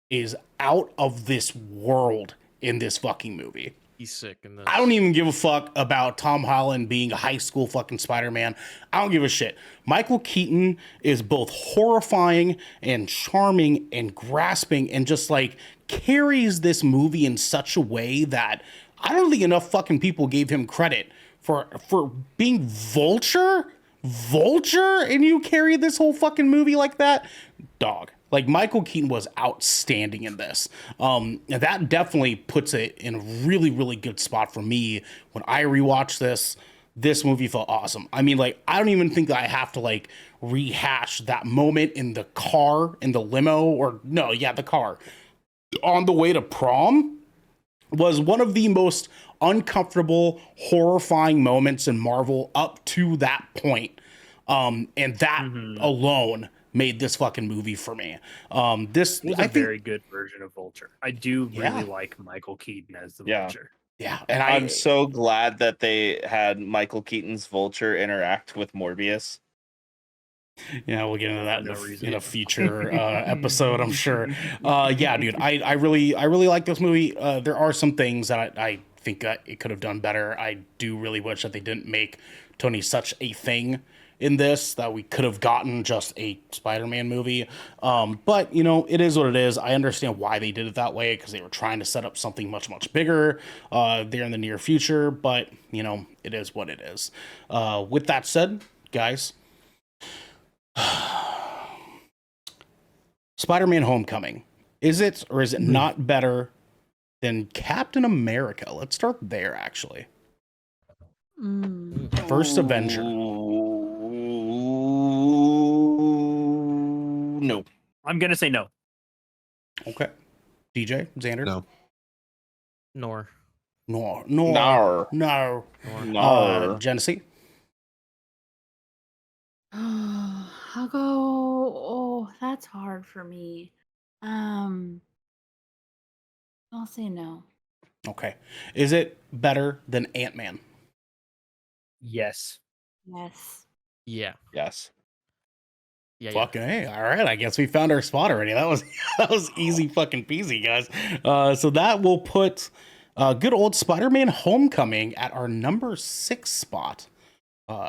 is out of this world in this fucking movie. He's sick in this. I don't even give a fuck about Tom Holland being a high school fucking Spider-Man. I don't give a shit. Michael Keaton is both horrifying and charming and grasping and just like carries this movie in such a way that I don't think enough fucking people gave him credit for being Vulture, and you carry this whole fucking movie like that, dog. Like Michael Keaton was outstanding in this. That definitely puts it in a really, really good spot for me when I rewatch this. This movie felt awesome. I mean, like, I don't even think that I have to like rehash that moment in the car, in the limo, or no, yeah, the car on the way to prom was one of the most uncomfortable, horrifying moments in Marvel up to that point. And that alone made this fucking movie for me. This was a very good version of Vulture. I do really like Michael Keaton as the Vulture. Yeah, and I'm so glad that they had Michael Keaton's Vulture interact with Morbius. Yeah, we'll get into that in a future episode, I'm sure. Yeah, dude, I really like this movie. There are some things that I think it could have done better. I do really wish that they didn't make Tony such a thing in this, that we could have gotten just a Spider-Man movie. But, you know, it is what it is. I understand why they did it that way, because they were trying to set up something much, much bigger there in the near future. But, you know, it is what it is. With that said, guys, Spider-Man Homecoming, is it or is it not better than Captain America? Let's start there, actually. First Avenger. No. I'm going to say no. Okay. DJ, Xander? No. Nor. Genesee? I'll go. Oh, that's hard for me. I'll say no. Okay. Is it better than Ant-Man? Yes. Yes. Yeah. Yes. Yeah. Fucking hey, all right. I guess we found our spot already. That was easy fucking peasy, guys. So that will put good old Spider-Man Homecoming at our number 6 spot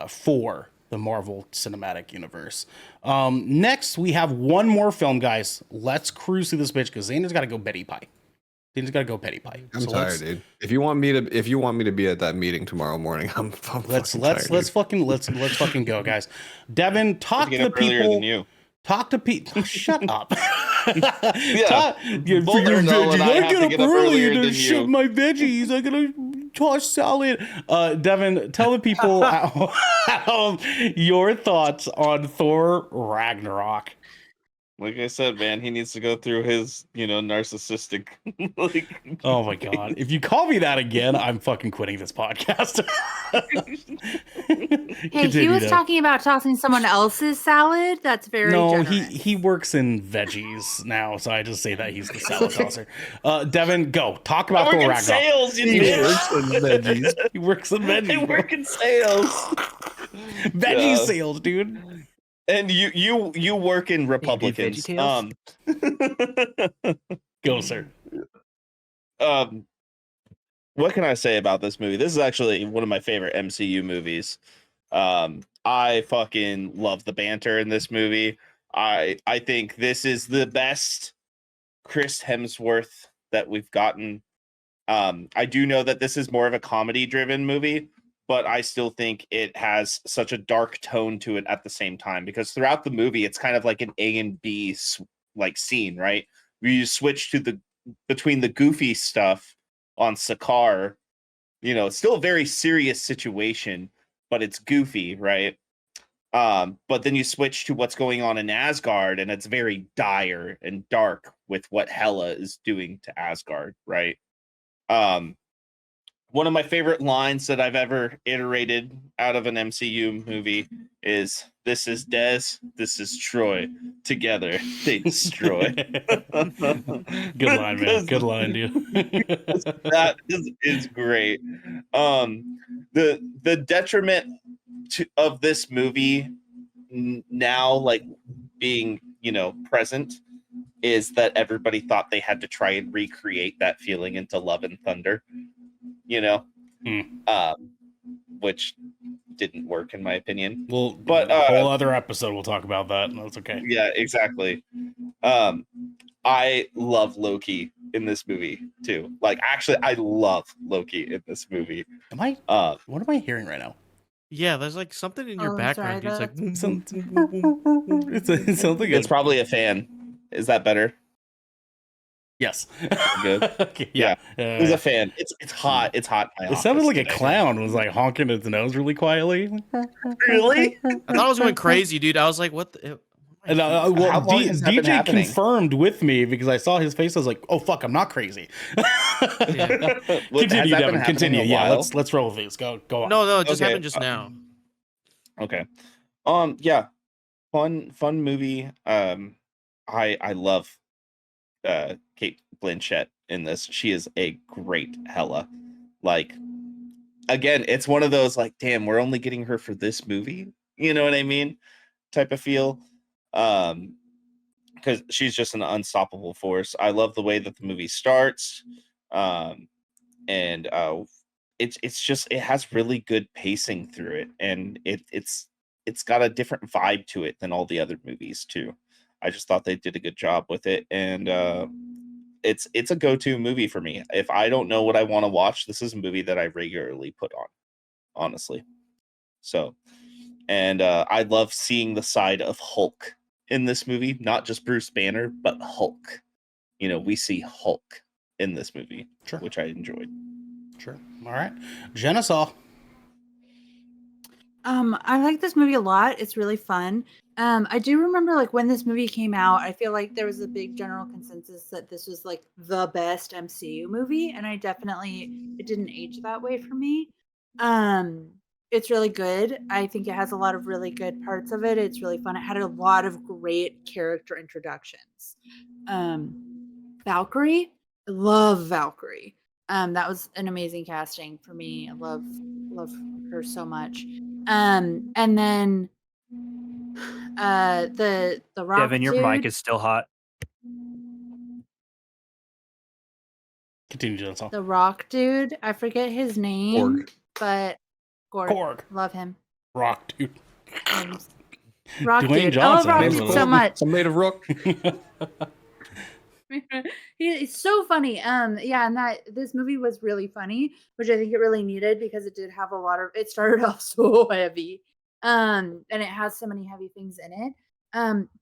for the Marvel Cinematic Universe. Next, we have one more film, guys. Let's cruise through this bitch because Xander's got to go Betty Pie. Then he's got to go petty pie. I'm So tired, dude. If you want me to be at that meeting tomorrow morning, I'm let's fucking let's tired, let's dude. fucking let's fucking go, guys. Devin, talk to Getting the up earlier than people. you. Talk to people. Shut up. Yeah. You're Both freaking Ernell and veggies. I I have to get get up up early earlier to than ship you. my veggies. I gotta toss salad. Devin, tell the people your thoughts on Thor Ragnarok. Like I said, man, he needs to go through his, narcissistic. Oh my god! If you call me that again, I'm fucking quitting this podcast. Hey, he was talking about tossing someone else's salad. That's very No, generous. he works in veggies now, so I just say that he's the salad tosser. Devin, go talk I about work Thor in Ragnarok. sales, you He bitch. works in veggies. He works in I veggies. work in sales. Veggie Yeah. sales, dude. And you work in Republicans. VeggieTales? Go, sir. What can I say about this movie? This is actually one of my favorite MCU movies. I fucking love the banter in this movie. I think this is the best Chris Hemsworth that we've gotten. I do know that this is more of a comedy driven movie, but I still think it has such a dark tone to it at the same time, because throughout the movie it's kind of like an A and B like scene, right? Where you switch to between the goofy stuff on Sakaar. It's still a very serious situation, but it's goofy, right? But then you switch to what's going on in Asgard, and it's very dire and dark with what Hela is doing to Asgard, right? One of my favorite lines that I've ever iterated out of an MCU movie is, "This is Des, this is Troy. Together they destroy." Good line, man. Good line, dude. That is great. The detriment of this movie now, like being present, is that everybody thought they had to try and recreate that feeling into Love and Thunder, which didn't work in my opinion. Well, But a whole other episode we'll talk about that. That's okay. yeah, exactly. I love Loki in this movie too. Like, actually, I love Loki in this movie. What am I hearing right now? Yeah, there's like something in your Oh, background. sorry, Dude. It's like It's something. It's probably a fan. Is that better? Yes. Good. Okay, Yeah. yeah. It's a fan. It's hot. It's hot. in my It sounded office like a today. clown was like honking its nose really quietly. Really? I thought I was going crazy, dude. I was like, what the? And How long has that been DJ happening? confirmed with me because I saw his face. I was like, "Oh fuck, I'm not crazy." What, has Continue, that been Devin. happening Continue. a Yeah, while? let's roll with these. Go on. No, it just Okay, happened just now. Okay. Yeah. Fun movie. I love Kate Blanchett in this. She is a great Hela. Like, again, it's one of those like, damn, we're only getting her for this movie. You know what I mean? Type of feel. Because she's just an unstoppable force. I love the way that the movie starts. And it's just, it has really good pacing through it, and it's got a different vibe to it than all the other movies too. I just thought they did a good job with it, and it's a go-to movie for me. If I don't know what I want to watch, this is a movie that I regularly put on, honestly. So, and I love seeing the side of Hulk in this movie, not just Bruce Banner, but Hulk. We see Hulk in this movie, Sure. which I enjoyed. Sure. All right. Genesaw. I like this movie a lot. It's really fun. I do remember like when this movie came out, I feel like there was a big general consensus that this was like the best MCU movie, and it didn't age that way for me. It's really good. I think it has a lot of really good parts of it. It's really fun. It had a lot of great character introductions. Valkyrie, I love Valkyrie. That was an amazing casting for me. I love her so much. And then the Rock Devin, your dude, mic is still hot. Continue, Genesaw. the Rock dude. I forget his name, Korg. but Korg. Love him. Rock, dude. Rock Dwayne dude. I love Johnson. Rock Name's dude Korg. so much. I'm made of rook. He's so funny. Yeah, and that this movie was really funny, which I think it really needed because it did have a lot of. It started off so heavy, and it has so many heavy things in it.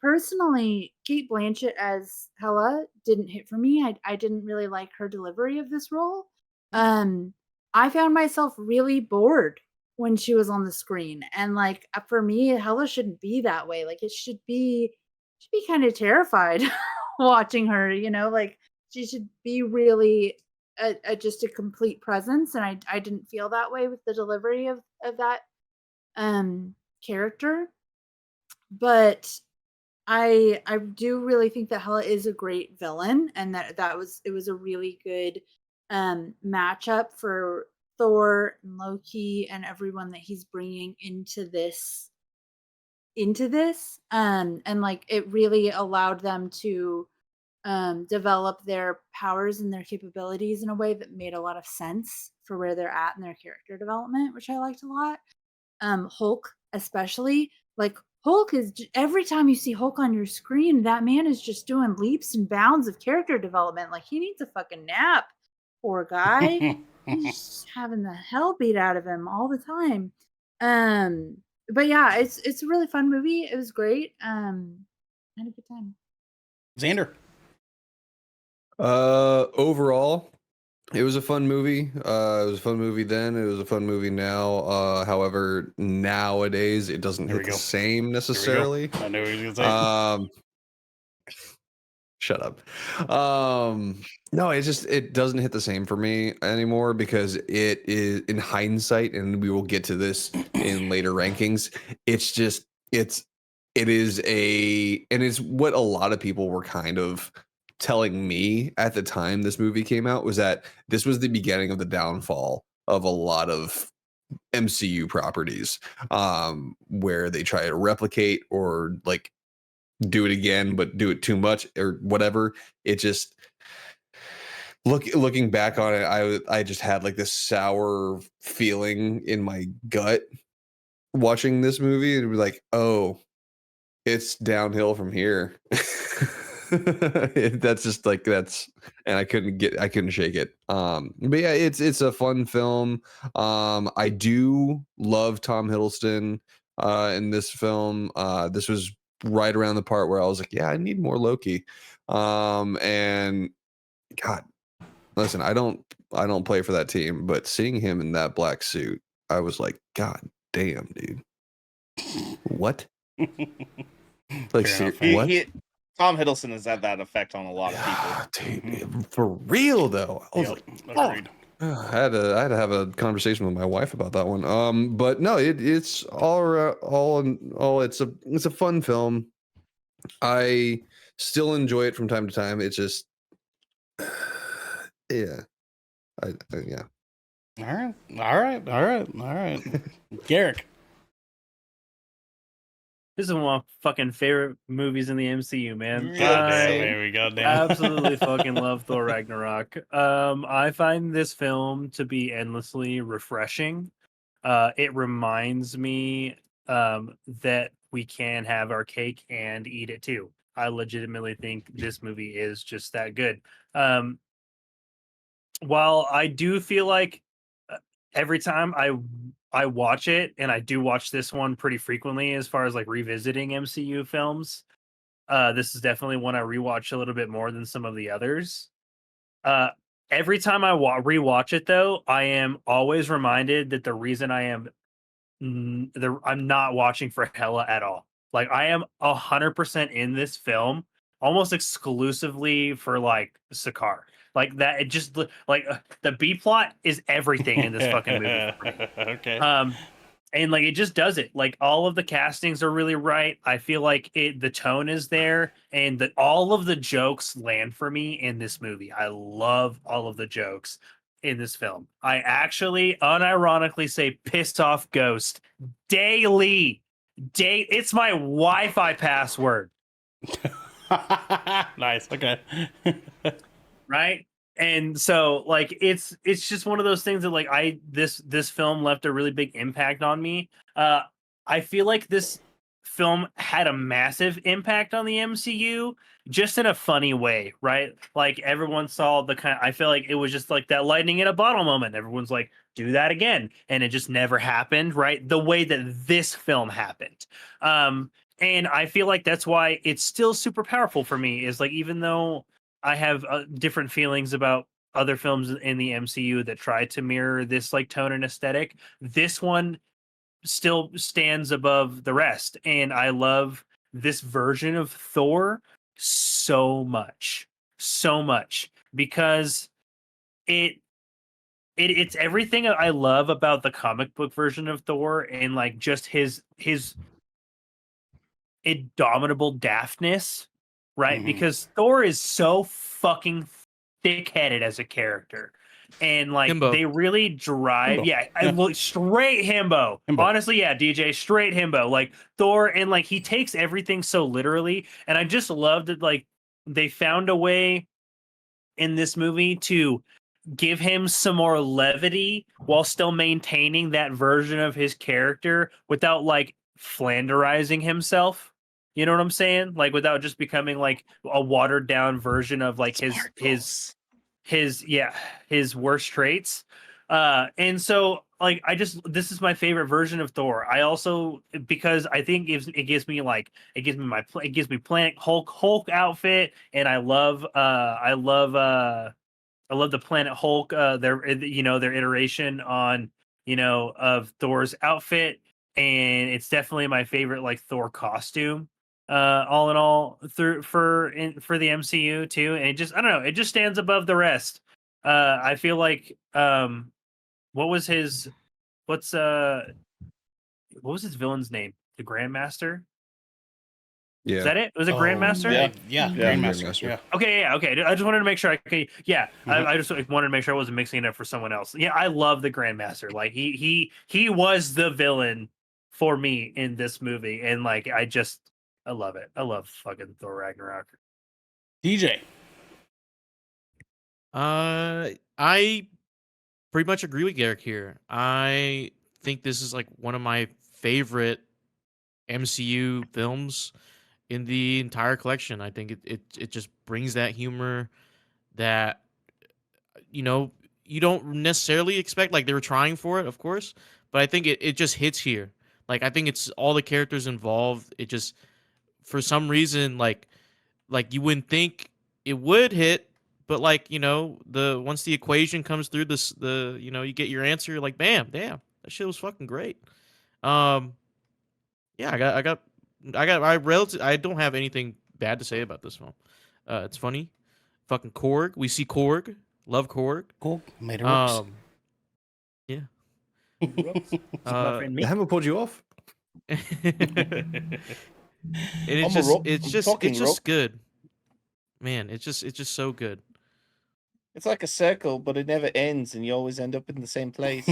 Personally, Kate Blanchett as Hela didn't hit for me. I didn't really like her delivery of this role. Um, I found myself really bored when she was on the screen, and like for me, Hela shouldn't be that way. Like it should be kind of terrified watching her, like she should be really just a complete presence. And I didn't feel that way with the delivery of that character. But I do really think that Hela is a great villain, and it was a really good matchup for Thor and Loki and everyone that he's bringing into this, and like it really allowed them to develop their powers and their capabilities in a way that made a lot of sense for where they're at in their character development, which I liked a lot. Hulk especially, like Hulk is every time you see Hulk on your screen, that man is just doing leaps and bounds of character development. Like he needs a fucking nap, poor guy. He's just having the hell beat out of him all the time. Um, but yeah, it's a really fun movie. It was great. I had a good time. Xander. Overall, it was a fun movie. It was a fun movie then. It was a fun movie now. However, nowadays it doesn't Here we hit the go. same Here we go. necessarily. I knew he was gonna say. Shut up. No, it doesn't hit the same for me anymore because it is in hindsight, and we will get to this in later rankings. It is and it's what a lot of people were kind of telling me at the time this movie came out, was that this was the beginning of the downfall of a lot of MCU properties, where they try to replicate or like do it again, but do it too much or whatever. It just looking back on it, I just had like this sour feeling in my gut watching this movie, and be like, oh, it's downhill from here. That's just like and I couldn't shake it. But yeah, it's a fun film. I do love Tom Hiddleston in this film. This was right around the part where I was like, yeah, I need more Loki. And God, listen, I don't play for that team, but seeing him in that black suit, I was like, God damn, dude. What? Like, what? Tom Hiddleston has had that effect on a lot of people. Dude, for real though. I was like, agreed. I had to have a conversation with my wife about that one. But no, it's all in all, it's a fun film. I still enjoy it from time to time. It's just, yeah, yeah. All right. Garrick. This is one of my fucking favorite movies in the MCU, man. Goddamn. Absolutely fucking love Thor Ragnarok. I find this film to be endlessly refreshing. It reminds me that we can have our cake and eat it too. I legitimately think this movie is just that good. While I do feel like every time I watch it, and I do watch this one pretty frequently as far as like revisiting MCU films, this is definitely one I rewatch a little bit more than some of the others. Every time I rewatch it, though, I am always reminded that the reason I'm not watching for Hela at all. Like I am 100% in this film almost exclusively for like Sakaar. Like that, it just like the B plot is everything in this fucking movie. Okay. And like it just does it. Like all of the castings are really right. I feel like the tone is there, and that all of the jokes land for me in this movie. I love all of the jokes in this film. I actually unironically say pissed off ghost daily. It's my Wi-Fi password. Nice. Okay. Right? And so like it's just one of those things that like this film left a really big impact on me. I feel like this film had a massive impact on the MCU, just in a funny way, right? Like everyone saw the kind. I feel like it was just like that lightning in a bottle moment. Everyone's like, "Do that again," and it just never happened, right? The way that this film happened. And I feel like that's why it's still super powerful for me. Is like even though I have different feelings about other films in the MCU that try to mirror this like tone and aesthetic, this one still stands above the rest. And I love this version of Thor so much because it's everything I love about the comic book version of Thor, and like just his indomitable daftness, right? Mhm. Because Thor is so fucking thick-headed as a character. And like Himbo. they really drive, Himbo. I Yeah. look straight himbo. Himbo. Honestly, yeah, DJ, straight himbo. Like Thor, and like he takes everything so literally, and I just love that like they found a way in this movie to give him some more levity while still maintaining that version of his character without like flanderizing himself. You know what I'm saying? Like without just becoming like a watered down version of like his worst traits. And so like this is my favorite version of Thor. I also, because I think it gives me Planet Hulk outfit, and I love the Planet Hulk, their iteration on of Thor's outfit, and it's definitely my favorite like Thor costume. All in all, for the MCU too, and it just, I don't know, it just stands above the rest. I feel like what was his what's what was his villain's name? The Grandmaster? Yeah. Is that it? Was it Oh, Grandmaster? Yeah, Yeah. Grandmaster. Grandmaster. Yeah. Okay, yeah, okay. I just wanted to make sure. Mhm. I just wanted to make sure I wasn't mixing it up for someone else. Yeah, I love the Grandmaster. Like he was the villain for me in this movie, and like I love it. I love fucking Thor Ragnarok. DJ. I pretty much agree with Garrick here. I think this is like one of my favorite MCU films in the entire collection. I think it just brings that humor that you don't necessarily expect. Like they were trying for it, of course, but I think it just hits here. Like I think it's all the characters involved. It just, for some reason, like you wouldn't think it would hit, but like the once the equation comes through you get your answer, you're like bam, damn, that shit was fucking great. um yeah, I don't have anything bad to say about this film. It's funny. Fucking Korg, we see Korg, love Korg. Cool. Made it works. Yeah. My friend me. I haven't pulled you off. And I'm a ro- it's just fucking ro- good, man. It's just so good. It's like a circle, but it never ends, and you always end up in the same place.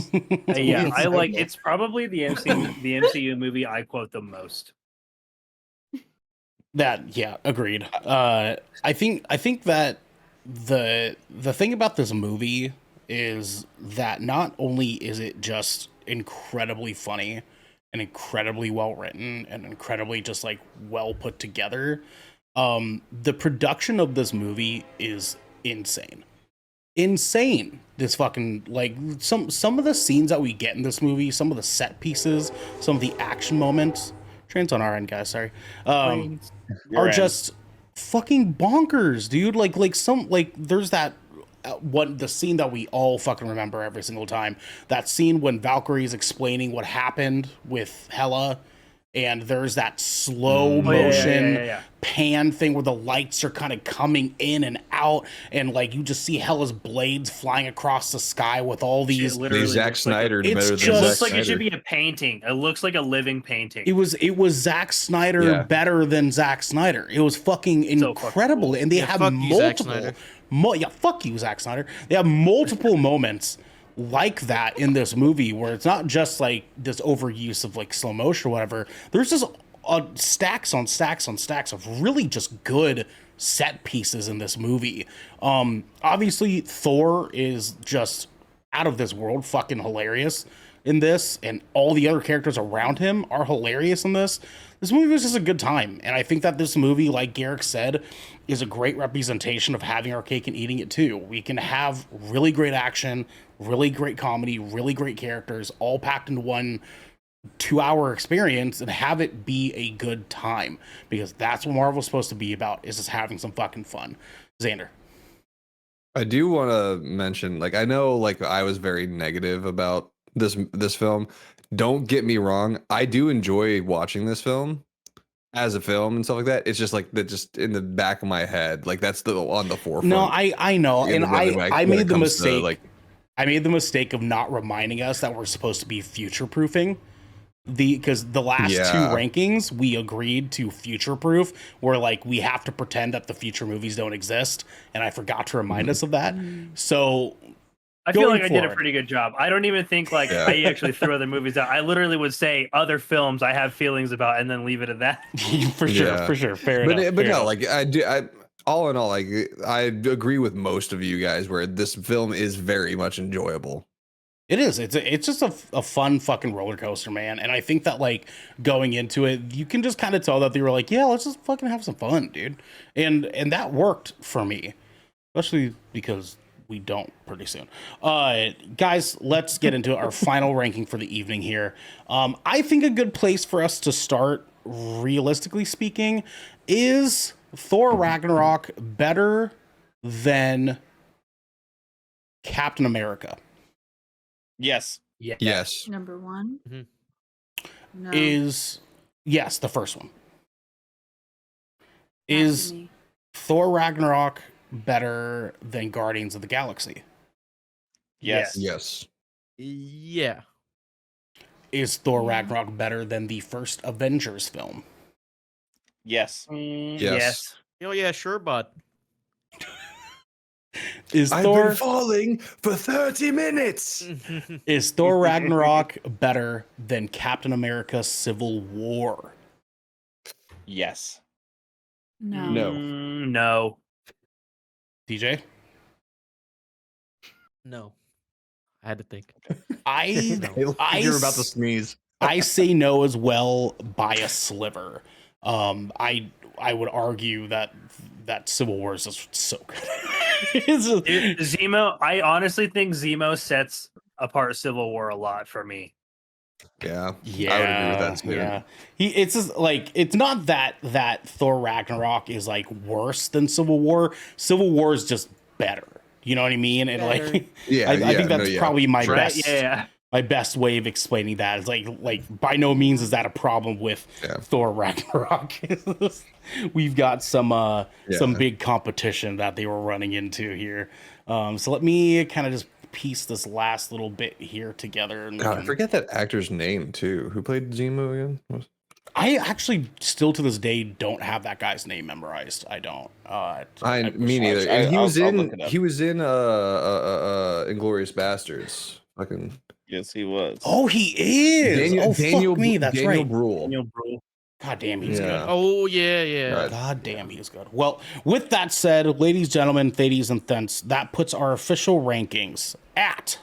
Yeah, I So like. good. It's probably the MCU movie I quote the most. Agreed. I think that the thing about this movie is that not only is it just incredibly funny and incredibly well written and incredibly just like well put together, the production of this movie is insane. This fucking, like, some of the scenes that we get in this movie, some of the set pieces, some of the action moments, trains on our end, guys, sorry, Your are end. just fucking bonkers, dude. Like there's that the scene that we all fucking remember every single time. That scene when Valkyrie is explaining what happened with Hela, and there's that slow motion pan thing where the lights are kind of coming in and out, and like you just see Hela's blades flying across the sky with all these. Shit, literally Zack looks like Snyder it's better than just- Zack It looks like Snyder. it should be a painting. It looks like a living painting. It was Zack Snyder Yeah. better than Zack Snyder. It was fucking So fucking incredible, cool. and they Yeah, have fuck you, Zack multiple. Snyder. Fuck you, Zack Snyder. They have multiple moments like that in this movie where it's not just like this overuse of like slow motion or whatever. There's just stacks on stacks on stacks of really just good set pieces in this movie. Obviously, Thor is just out of this world fucking hilarious. in this, and all the other characters around him are hilarious in this. This movie was just a good time, and I think that this movie, like Garrick said, is a great representation of having our cake and eating it too. We can have really great action, really great comedy, really great characters, all packed into one 2-hour experience and have it be a good time, because that's what Marvel's supposed to be about, is just having some fucking fun. Xander. I do want to mention, like, I know, like, I was very negative about this film. Don't get me wrong, I do enjoy watching this film as a film and stuff like that. It's just like that, just in the back of my head, like that's on the forefront. No, I know, and I made the mistake. Like, I made the mistake of not reminding us that we're supposed to be future proofing. Because the last two rankings, we agreed to future proof, where like we have to pretend that the future movies don't exist, and I forgot to remind us of that. So I feel like I did a pretty good job. I don't even think like I actually threw other movies out. I literally would say other films I have feelings about, and then leave it at that. for sure, fair enough. But no, like all in all, like I agree with most of you guys, where this film is very much enjoyable. It is. It's just a fun fucking roller coaster, man. And I think that like going into it, you can just kind of tell that they were like, yeah, let's just fucking have some fun, dude. And that worked for me, especially because we don't pretty soon. Guys, let's get into our final ranking for the evening here. I think a good place for us to start, realistically speaking, is Thor Ragnarok better than Captain America? Yes. Yes. Number one. No. Is yes, the first one. Not Is to me. Thor Ragnarok better than Guardians of the Galaxy? Yes. Yes. Yeah. Is Thor Yeah. Ragnarok better than the first Avengers film? Yes. Yes. Oh yeah, sure, bud. Is I've Thor been falling for 30 minutes. is Thor Ragnarok better than Captain America Civil War? Yes. No. No. No. DJ? No. I had to think. I You're about to sneeze. I say no as well by a sliver. I would argue that Civil War is just so good. Zemo, I honestly think Zemo sets apart Civil War a lot for me. Yeah. Yeah, I would agree with that too. Yeah, it's just like, it's not that Thor Ragnarok is like worse than Civil War. Civil War is just better. You know what I mean? And Better. like, Yeah, I think that's probably my Right? best. Yeah. My best way of explaining that is like by no means is that a problem with Thor Ragnarok. We've got some big competition that they were running into here. So let me kind of just piece this last little bit here together. And God, I forget that actor's name too. Who played Zemo again? I actually still to this day don't have that guy's name memorized. I don't. Me neither. And I'll look it up. he was in Inglourious Bastards. Fucking Yes, he was. Oh, he is. Fuck me. That's Daniel right. Bruhl. Daniel Bruhl. God damn, he's Yeah. good. Oh yeah. Right. God damn, he's good. Well, with that said, ladies, gentlemen, thadies, and thents, that puts our official rankings at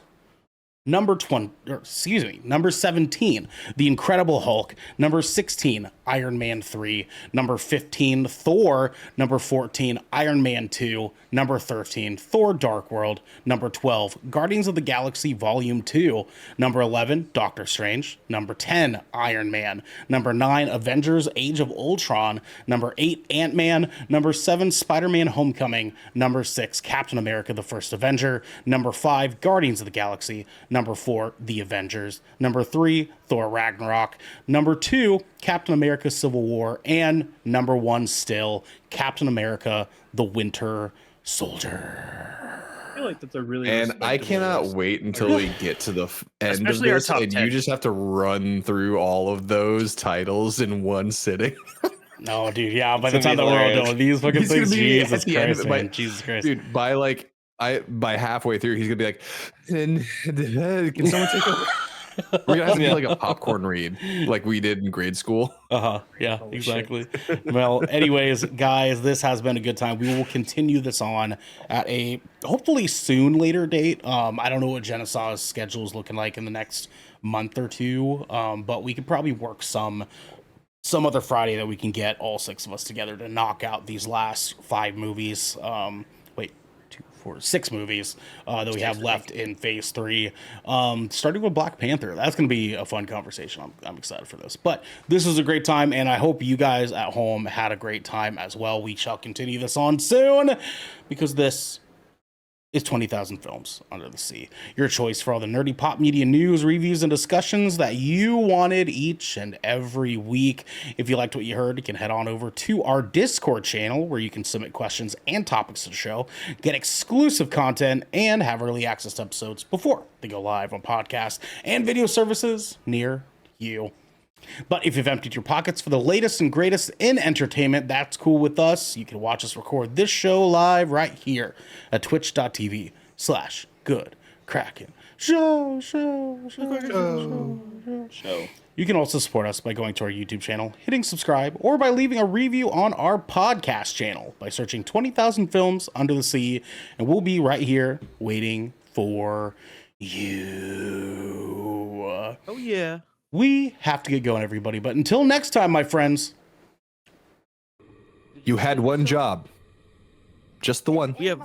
number 17, The Incredible Hulk. Number 16, Iron Man 3. Number 15, Thor. Number 14, Iron Man 2. Number 13, Thor Dark World. Number 12, Guardians of the Galaxy Volume 2. Number 11, Doctor Strange. Number 10, Iron Man. Number 9, Avengers Age of Ultron. Number 8, Ant-Man. Number 7, Spider-Man Homecoming. Number 6, Captain America the First Avenger. Number 5, Guardians of the Galaxy. Number 4, The Avengers. Number 3, Thor Ragnarok. Number 2, Captain America Civil War. And number 1 still, Captain America The Winter Soldier. I feel like that's a really And I respectable cannot list. wait until we get to the end Especially of our this, top and 10. you just have to run through all of those titles in one sitting. No, dude, yeah, by the It's time gonna that be we're all hilarious. done with these fucking He's gonna things, be Jesus at the end of Christ, it, man. but- Jesus Christ. Dude, by halfway through, he's gonna be like, can someone take over? We're gonna have to do like a popcorn read, like we did in grade school. Yeah, exactly. Well, anyways, guys, this has been a good time. We will continue this on at a hopefully soon later date. I don't know what Genesaw's schedule is looking like in the next month or two, but we could probably work some other Friday that we can get all 6 of us together to knock out these last 5 movies. Wait, 2, 4, 6 movies that we have left in Phase 3. Starting with Black Panther. That's going to be a fun conversation. I'm excited for this. But this was a great time, and I hope you guys at home had a great time as well. We shall continue this on soon because this is 20,000 Films Under the Sea. Your choice for all the nerdy pop media news, reviews, and discussions that you wanted each and every week. If you liked what you heard, you can head on over to our Discord channel where you can submit questions and topics to the show, get exclusive content, and have early access to episodes before they go live on podcasts and video services near you. But if you've emptied your pockets for the latest and greatest in entertainment, that's cool with us. You can watch us record this show live right here at twitch.tv/Good Kraken Show. You can also support us by going to our YouTube channel, hitting subscribe, or by leaving a review on our podcast channel by searching 20,000 Films Under the Sea, and we'll be right here waiting for you. Oh yeah. We have to get going, everybody. But until next time, my friends. You had one job. Just the one. We have